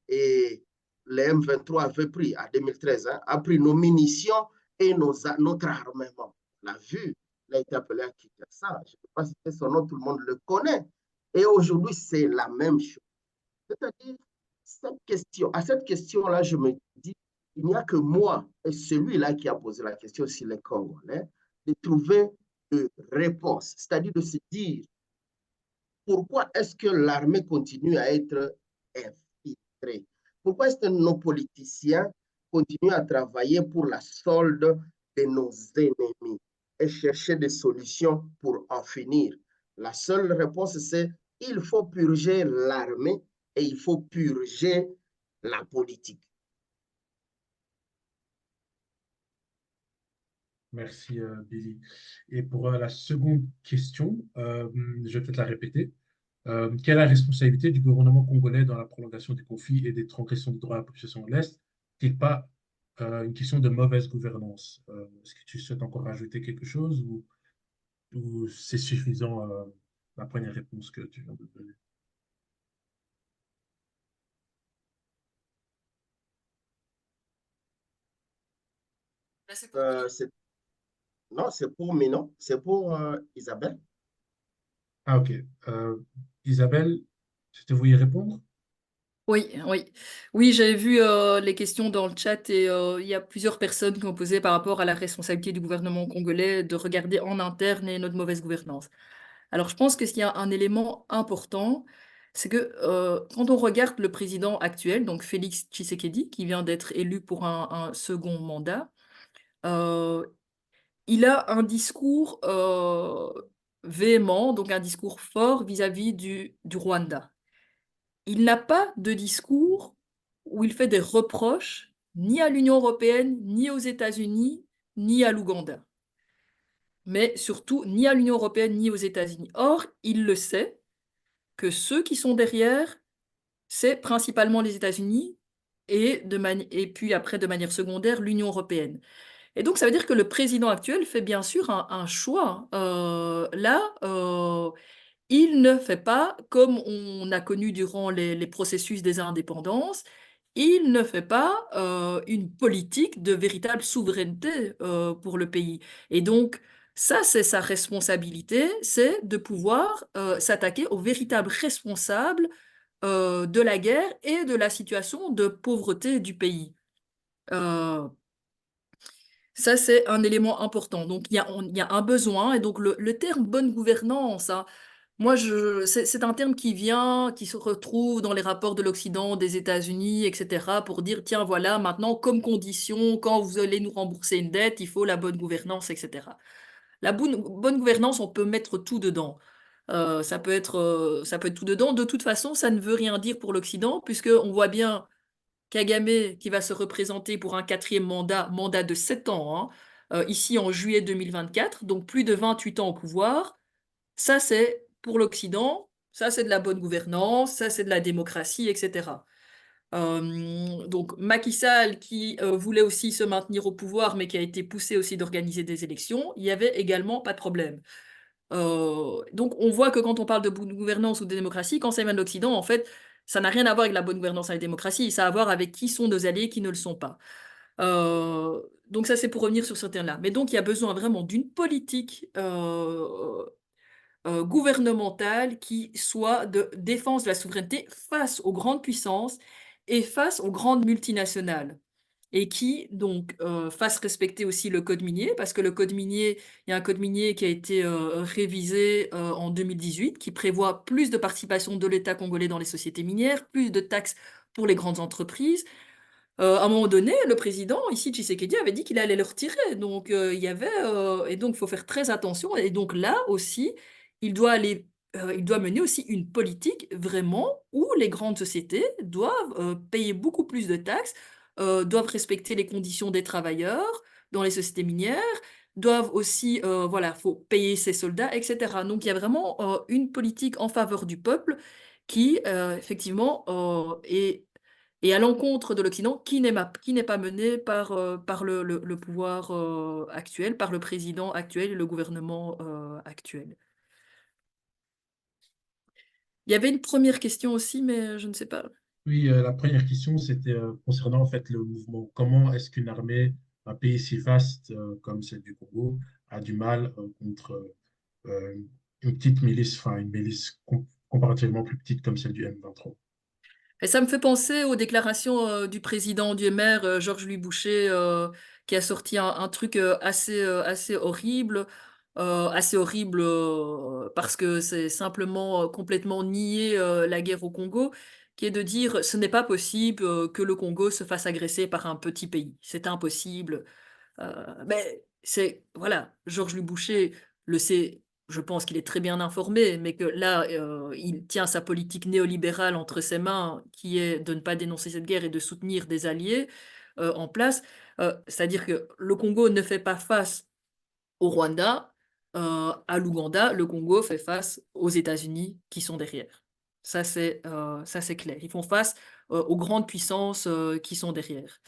et les M23 avaient pris, en 2013, a pris nos munitions et notre armement. On l'a vu, il a été appelé à Kinshasa. Je ne sais pas si c'est son nom, tout le monde le connaît. Et aujourd'hui, c'est la même chose. C'est-à-dire, à cette question-là, je me dis, il n'y a que moi et celui-là qui a posé la question, si les Congolais, de trouver une réponse. C'est-à-dire de se dire, pourquoi est-ce que l'armée continue à être infiltrée? Pourquoi est-ce que nos politiciens continuent à travailler pour la solde de nos ennemis et chercher des solutions pour en finir? La seule réponse, c'est il faut purger l'armée et il faut purger la politique. Merci, Billy. Et pour la seconde question, je vais peut-être la répéter. Quelle est la responsabilité du gouvernement congolais dans la prolongation des conflits et des transgressions des droits de la population de l'Est? N'est-il pas une question de mauvaise gouvernance? Est-ce que tu souhaites encore rajouter quelque chose ou c'est suffisant la première réponse que tu viens de donner? Là, c'est pour qui? Non, c'est pour Minon, c'est pour Isabelle. Ah, ok. Isabelle, tu te voulais répondre? Oui, oui. Oui, j'avais vu les questions dans le chat et il y a plusieurs personnes qui ont posé par rapport à la responsabilité du gouvernement congolais de regarder en interne et notre mauvaise gouvernance. Alors, je pense que s'il y a un élément important, c'est que quand on regarde le président actuel, donc Félix Tshisekedi, qui vient d'être élu pour un second mandat, euh, il a un discours véhément, donc un discours fort vis-à-vis du Rwanda. Il n'a pas de discours où il fait des reproches ni à l'Union européenne, ni aux États-Unis, ni à l'Ouganda. Mais surtout, ni à l'Union européenne, ni aux États-Unis. Or, il le sait que ceux qui sont derrière, c'est principalement les États-Unis et puis après, de manière secondaire, l'Union européenne. Et donc, ça veut dire que le président actuel fait bien sûr un choix. Il ne fait pas comme on a connu durant les processus des indépendances. Il ne fait pas une politique de véritable souveraineté pour le pays. Et donc, ça, c'est sa responsabilité, c'est de pouvoir s'attaquer aux véritables responsables de la guerre et de la situation de pauvreté du pays. Euh, Ça, c'est un élément important. Donc, il y a un besoin. Et donc, le terme bonne gouvernance, hein, moi, c'est un terme qui se retrouve dans les rapports de l'Occident, des États-Unis, etc., pour dire, tiens, voilà, maintenant, comme condition, quand vous allez nous rembourser une dette, il faut la bonne gouvernance, etc. La bonne gouvernance, on peut mettre tout dedans. Ça peut être tout dedans. De toute façon, ça ne veut rien dire pour l'Occident, puisqu'on voit bien Kagame qui va se représenter pour un quatrième mandat de 7 ans, hein, ici en juillet 2024, donc plus de 28 ans au pouvoir. Ça, c'est pour l'Occident, ça, c'est de la bonne gouvernance, ça, c'est de la démocratie, etc. Donc Macky Sall qui voulait aussi se maintenir au pouvoir, mais qui a été poussé aussi d'organiser des élections, il y avait également pas de problème. Donc on voit que quand on parle de bonne gouvernance ou de démocratie, quand ça vient de l'Occident, en fait, ça n'a rien à voir avec la bonne gouvernance et la démocratie, ça a à voir avec qui sont nos alliés, qui ne le sont pas. Donc ça, c'est pour revenir sur ce terrain-là. Mais donc il y a besoin vraiment d'une politique gouvernementale qui soit de défense de la souveraineté face aux grandes puissances et face aux grandes multinationales. et qui donc fasse respecter aussi le code minier, parce que le code minier, il y a un code minier qui a été révisé en 2018, qui prévoit plus de participation de l'État congolais dans les sociétés minières, plus de taxes pour les grandes entreprises. À un moment donné, le président, ici, Tshisekedi, avait dit qu'il allait le retirer. Donc, il y avait, et donc, il faut faire très attention. Et donc, là aussi, il doit mener aussi une politique vraiment où les grandes sociétés doivent payer beaucoup plus de taxes, doivent respecter les conditions des travailleurs dans les sociétés minières, doivent aussi, voilà, faut payer ses soldats, etc. Donc, il y a vraiment une politique en faveur du peuple qui, effectivement, est à l'encontre de l'Occident, qui n'est pas menée par le pouvoir actuel, par le président actuel et le gouvernement actuel. Il y avait une première question aussi, mais je ne sais pas. Oui, la première question, c'était concernant en fait le mouvement. Comment est-ce qu'une armée, un pays si vaste comme celle du Congo, a du mal contre euh, une petite milice, enfin une milice comparativement plus petite comme celle du M23? Et ça me fait penser aux déclarations du président du MR, Georges-Louis Boucher, qui a sorti un truc assez horrible. Assez horrible parce que c'est simplement complètement nier la guerre au Congo, qui est de dire ce n'est pas possible que le Congo se fasse agresser par un petit pays. C'est impossible. Mais c'est, voilà, Georges-Louis Boucher le sait, je pense qu'il est très bien informé, mais que là, il tient sa politique néolibérale entre ses mains, qui est de ne pas dénoncer cette guerre et de soutenir des alliés en place. C'est-à-dire que le Congo ne fait pas face au Rwanda, à l'Ouganda, le Congo fait face aux États-Unis qui sont derrière. Ça, c'est clair. Ils font face aux grandes puissances qui sont derrière.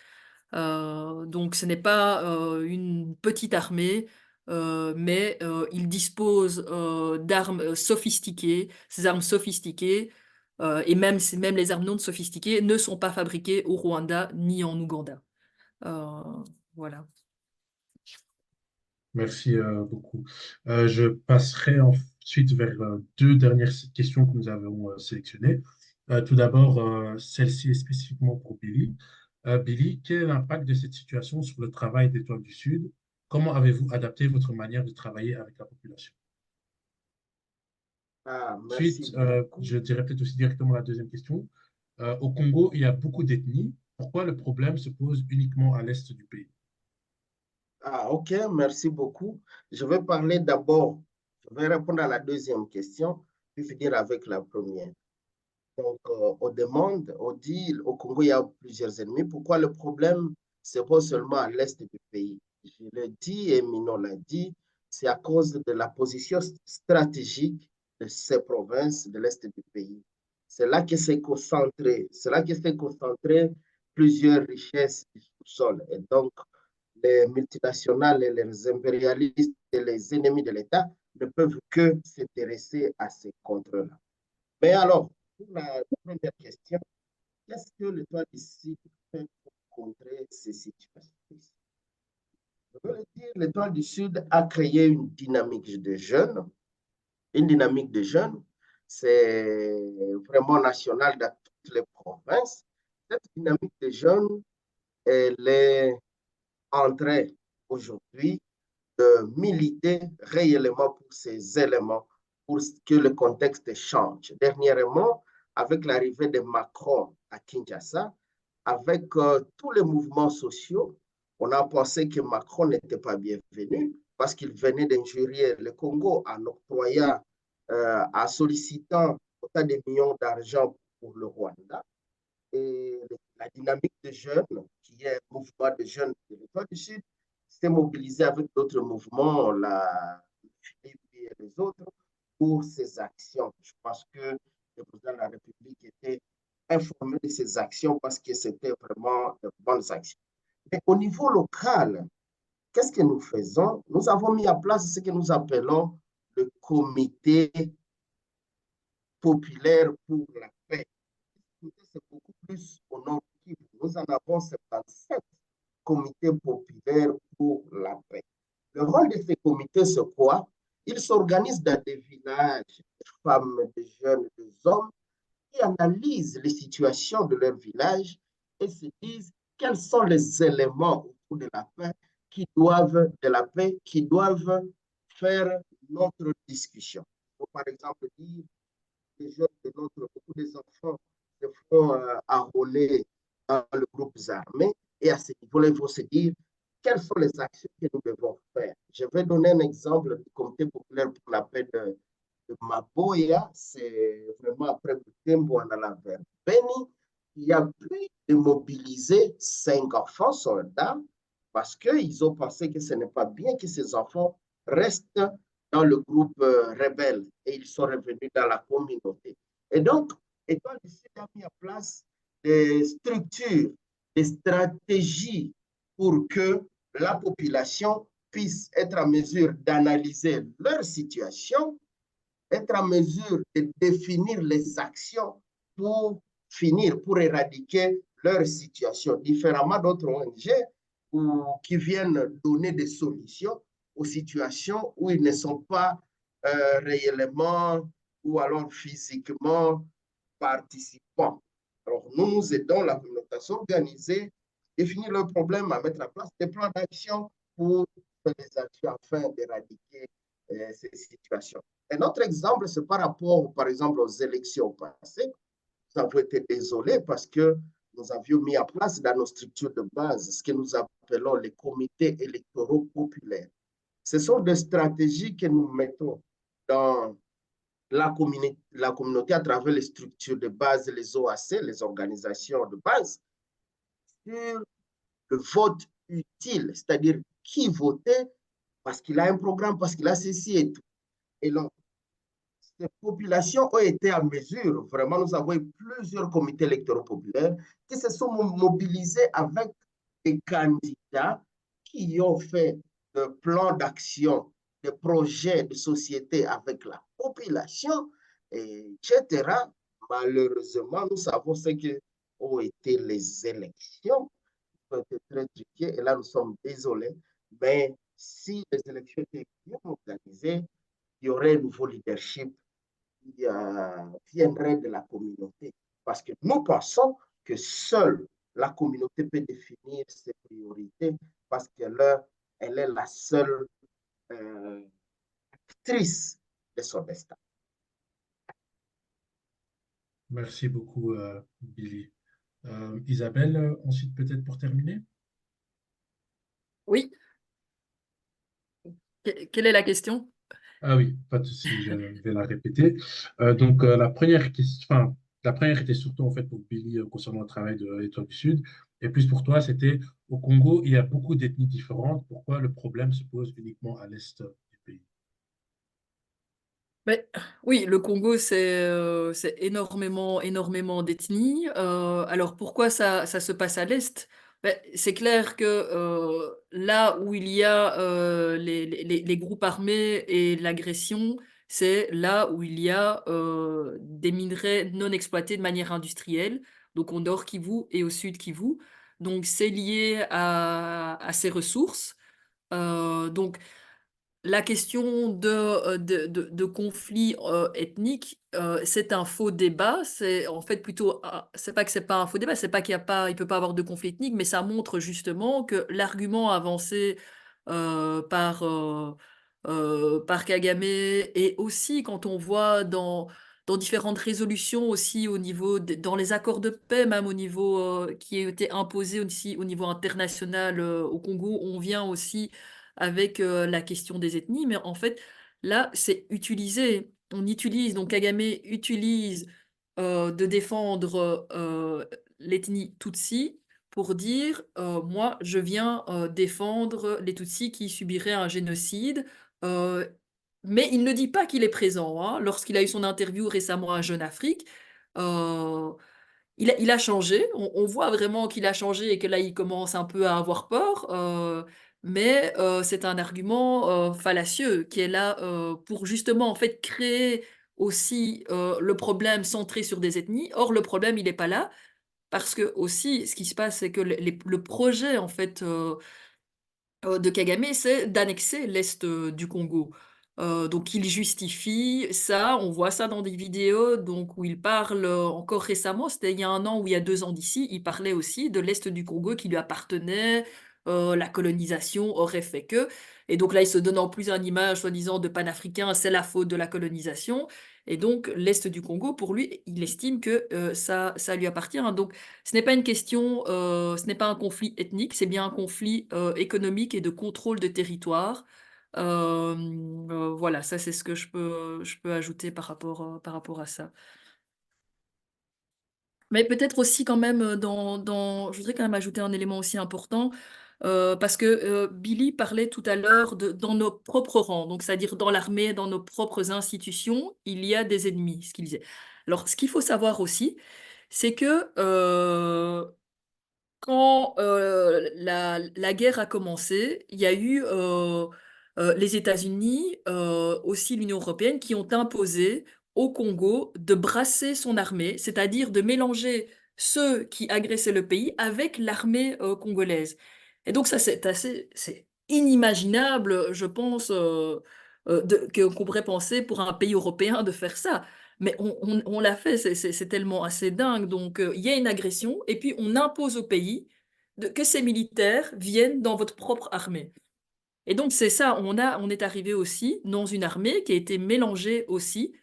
Donc ce n'est pas une petite armée, mais ils disposent d'armes sophistiquées. Ces armes sophistiquées, et même les armes non sophistiquées, ne sont pas fabriquées au Rwanda ni en Ouganda. Euh, voilà. Merci beaucoup. Je passerai ensuite vers deux dernières questions que nous avons sélectionnées. Tout d'abord, celle-ci est spécifiquement pour Billy. Billy, quel est l'impact de cette situation sur le travail d'Étoile du Sud? Comment avez-vous adapté votre manière de travailler avec la population? Ah, merci Ensuite, beaucoup. je dirais peut-être aussi directement la deuxième question. Au Congo, il y a beaucoup d'ethnies. Pourquoi le problème se pose uniquement à l'est du pays? Ah, ok, merci beaucoup. Je vais parler d'abord, je vais répondre à la deuxième question, puis finir avec la première. Donc, on demande, on dit, au Congo, il y a plusieurs ennemis. Pourquoi le problème se pose seulement à l'est du pays? Je l'ai dit et Minon l'a dit, c'est à cause de la position stratégique de ces provinces de l'est du pays. C'est là que s'est concentré plusieurs richesses du sous-sol. Et donc, les multinationales et les impérialistes et les ennemis de l'État ne peuvent que s'intéresser à ces contrées-là. Mais alors, pour la première question, qu'est-ce que l'Étoile du Sud fait pour contrer ces situations? Je veux le dire, l'Étoile du Sud a créé une dynamique de jeunes. Une dynamique de jeunes, c'est vraiment national dans toutes les provinces. Cette dynamique de jeunes, elle est en train aujourd'hui de militer réellement pour ces éléments, pour que le contexte change. Dernièrement, avec l'arrivée de Macron à Kinshasa, avec tous les mouvements sociaux, on a pensé que Macron n'était pas bienvenu parce qu'il venait d'injurier le Congo en octroyant, en sollicitant autant de millions d'argent pour le Rwanda. Et la dynamique de jeunes, qui est un mouvement de jeunes de l'État du Sud, s'est mobilisé avec d'autres mouvements, la Philippe et les autres, pour ces actions. Je pense que le président de la République était informé de ces actions parce que c'était vraiment de bonnes actions. Mais au niveau local, qu'est-ce que nous faisons? Nous avons mis en place ce que nous appelons le comité populaire pour la paix. C'est beaucoup plus au nord du Kivu. Nous en avons 77 comités populaires pour la paix. Le rôle de ces comités, c'est quoi? Ils s'organisent dans des villages, des femmes, des jeunes, des hommes, qui analysent les situations de leur village et se disent quels sont les éléments autour de la paix qui doivent faire notre discussion. Donc, par exemple, dire les jeunes de beaucoup des enfants se font enrôler dans les groupes armés et à ce niveau-là, il faut se dire quelles sont les actions que nous devons faire. Je vais donner un exemple du Comité populaire pour la paix de Maboya. C'est vraiment après Butembo, on a la vers Beni. Il y a plus de mobiliser 5 enfants soldats parce qu'ils ont pensé que ce n'est pas bien que ces enfants restent dans le groupe rebelle et ils sont revenus dans la communauté. Et donc, Étoile du Sud a mis en place des structures, des stratégies pour que la population puisse être en mesure d'analyser leur situation, être en mesure de définir les actions pour finir, pour éradiquer leur situation, différemment d'autres ONG qui viennent donner des solutions aux situations où ils ne sont pas réellement ou alors physiquement participants. Alors, nous aidons la communauté à s'organiser, définir leurs problèmes, à mettre en place des plans d'action pour faire des actions afin d'éradiquer ces situations. Un autre exemple, c'est par rapport, par exemple, aux élections passées. Nous avons été désolés parce que nous avions mis en place dans nos structures de base ce que nous appelons les comités électoraux populaires. Ce sont des stratégies que nous mettons dans la communauté à travers les structures de base, les OAC, les organisations de base, sur le vote utile, c'est-à-dire qui votait parce qu'il a un programme, parce qu'il a ceci et tout. Et donc, ces populations ont été en mesure, vraiment, nous avons eu plusieurs comités électoraux populaires qui se sont mobilisés avec des candidats qui ont fait des plans d'action, des projets de société avec la population, etc. Malheureusement, nous savons ce que ont été les élections. Ça a été très triqué et là, nous sommes désolés. Mais si les élections étaient bien organisées, il y aurait un nouveau leadership qui viendrait de la communauté. Parce que nous pensons que seule la communauté peut définir ses priorités parce qu'elle est la seule actrice de son destin. Merci beaucoup, Billy. Isabelle, ensuite peut-être pour terminer? Oui, quelle est la question? Ah oui, pas de souci, je vais la répéter. La première question, enfin, la première était surtout en fait pour Billy concernant le travail de l'Étoile du Sud. Et plus pour toi, c'était au Congo, il y a beaucoup d'ethnies différentes. Pourquoi le problème se pose uniquement à l'est du pays? Mais, oui, le Congo, c'est énormément, énormément d'ethnies. Alors pourquoi ça se passe à l'Est? Ben, c'est clair que là où il y a les groupes armés et l'agression, c'est là où il y a des minerais non exploités de manière industrielle, donc au nord Kivu et au sud Kivu. Donc c'est lié à ces ressources. Donc la question de conflit ethnique, c'est un faux débat. C'est en fait plutôt, c'est pas que c'est pas un faux débat, c'est pas qu'il y a pas, il peut pas avoir de conflit ethnique, mais ça montre justement que l'argument avancé par Kagame et aussi quand on voit dans différentes résolutions aussi au niveau dans les accords de paix, même au niveau qui a été imposé aussi au niveau international au Congo, on vient aussi avec la question des ethnies, mais en fait, là, c'est utilisé. On utilise, donc Kagame utilise de défendre l'ethnie Tutsi pour dire, moi, je viens défendre les Tutsis qui subiraient un génocide. euh, mais il ne dit pas qu'il est présent, hein. Lorsqu'il a eu son interview récemment à Jeune Afrique, euh, il a changé, on voit vraiment qu'il a changé et que là, il commence un peu à avoir peur, mais c'est un argument fallacieux qui est là pour justement en fait créer aussi le problème centré sur des ethnies. Or, le problème, il n'est pas là parce que aussi, ce qui se passe, c'est que le projet en fait de Kagame, c'est d'annexer l'Est du Congo. Donc il justifie ça, on voit ça dans des vidéos donc où il parle encore récemment, c'était il y a 1 an ou il y a 2 ans d'ici, il parlait aussi de l'Est du Congo qui lui appartenait, la colonisation aurait fait que. Et donc là, il se donne en plus une image soi-disant de panafricain, c'est la faute de la colonisation. Et donc l'Est du Congo, pour lui, il estime que ça lui appartient. Donc ce n'est pas une question, ce n'est pas un conflit ethnique, c'est bien un conflit économique et de contrôle de territoire. Voilà, ça c'est ce que je peux ajouter par rapport à ça. Mais peut-être aussi quand même je voudrais quand même ajouter un élément aussi important, parce que Billy parlait tout à l'heure dans nos propres rangs, donc c'est-à-dire dans l'armée, dans nos propres institutions, il y a des ennemis, ce qu'il disait. Alors, ce qu'il faut savoir aussi, c'est que quand la guerre a commencé, il y a eu les États-Unis, aussi l'Union européenne, qui ont imposé au Congo de brasser son armée, c'est-à-dire de mélanger ceux qui agressaient le pays avec l'armée congolaise. Et donc ça, c'est inimaginable, je pense, qu'on pourrait penser pour un pays européen de faire ça. Mais on l'a fait, c'est tellement assez dingue. Donc, il y a une agression, et puis on impose au pays que ces militaires viennent dans votre propre armée. Et donc, c'est ça, on est arrivé aussi dans une armée qui a été mélangée aussi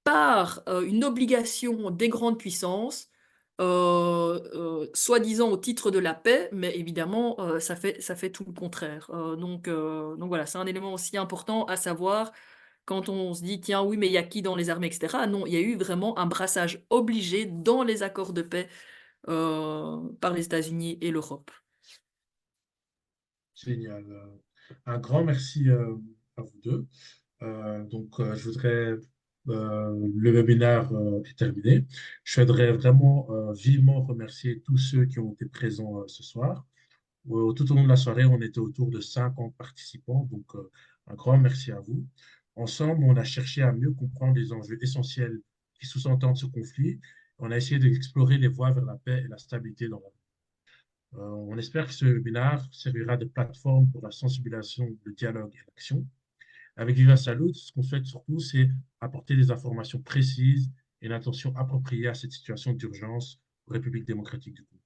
par une obligation des grandes puissances, soi-disant au titre de la paix, mais évidemment, ça fait tout le contraire. Donc voilà, c'est un élément aussi important à savoir quand on se dit, tiens, oui, mais il y a qui dans les armées, etc. Non, il y a eu vraiment un brassage obligé dans les accords de paix par les États-Unis et l'Europe. Génial. Un grand merci à vous deux. Je voudrais, le webinaire est terminé. Je voudrais vraiment vivement remercier tous ceux qui ont été présents ce soir. Tout au long de la soirée, on était autour de 50 participants, donc un grand merci à vous. Ensemble, on a cherché à mieux comprendre les enjeux essentiels qui sous-entendent ce conflit. On a essayé d'explorer les voies vers la paix et la stabilité dans la vie. On espère que ce webinaire servira de plateforme pour la sensibilisation, le dialogue et l'action. Avec Viva Salud, ce qu'on souhaite surtout, c'est apporter des informations précises et une attention appropriée à cette situation d'urgence en République démocratique du Congo,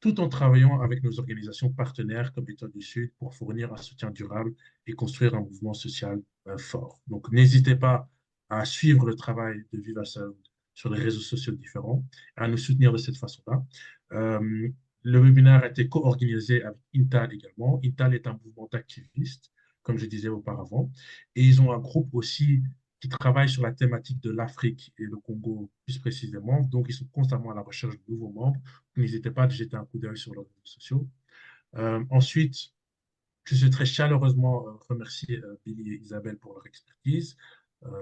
tout en travaillant avec nos organisations partenaires comme l'État du Sud pour fournir un soutien durable et construire un mouvement social fort. Donc, n'hésitez pas à suivre le travail de Viva Salud sur les réseaux sociaux différents, à nous soutenir de cette façon-là. Euh, le webinaire a été co-organisé avec Intal également. Intal est un mouvement d'activistes, comme je disais auparavant, et ils ont un groupe aussi qui travaille sur la thématique de l'Afrique et le Congo plus précisément. Donc, ils sont constamment à la recherche de nouveaux membres. N'hésitez pas à jeter un coup d'œil sur leurs réseaux sociaux. Ensuite, je souhaiterais chaleureusement remercier Billy et Isabelle pour leur expertise.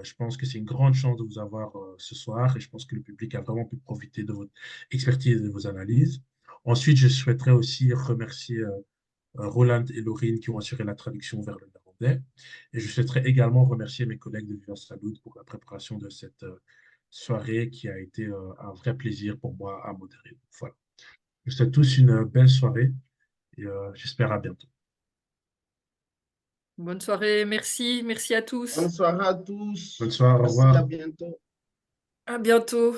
Je pense que c'est une grande chance de vous avoir ce soir et je pense que le public a vraiment pu profiter de votre expertise et de vos analyses. Ensuite, je souhaiterais aussi remercier Roland et Laurine qui ont assuré la traduction vers le néerlandais. Et je souhaiterais également remercier mes collègues de Viva Salud pour la préparation de cette soirée qui a été un vrai plaisir pour moi à modérer. Voilà. Je vous souhaite tous une belle soirée et j'espère à bientôt. Bonne soirée, merci à tous. Bonne soirée à Bonne tous. soirée, au Merci, à revoir. bientôt. À bientôt.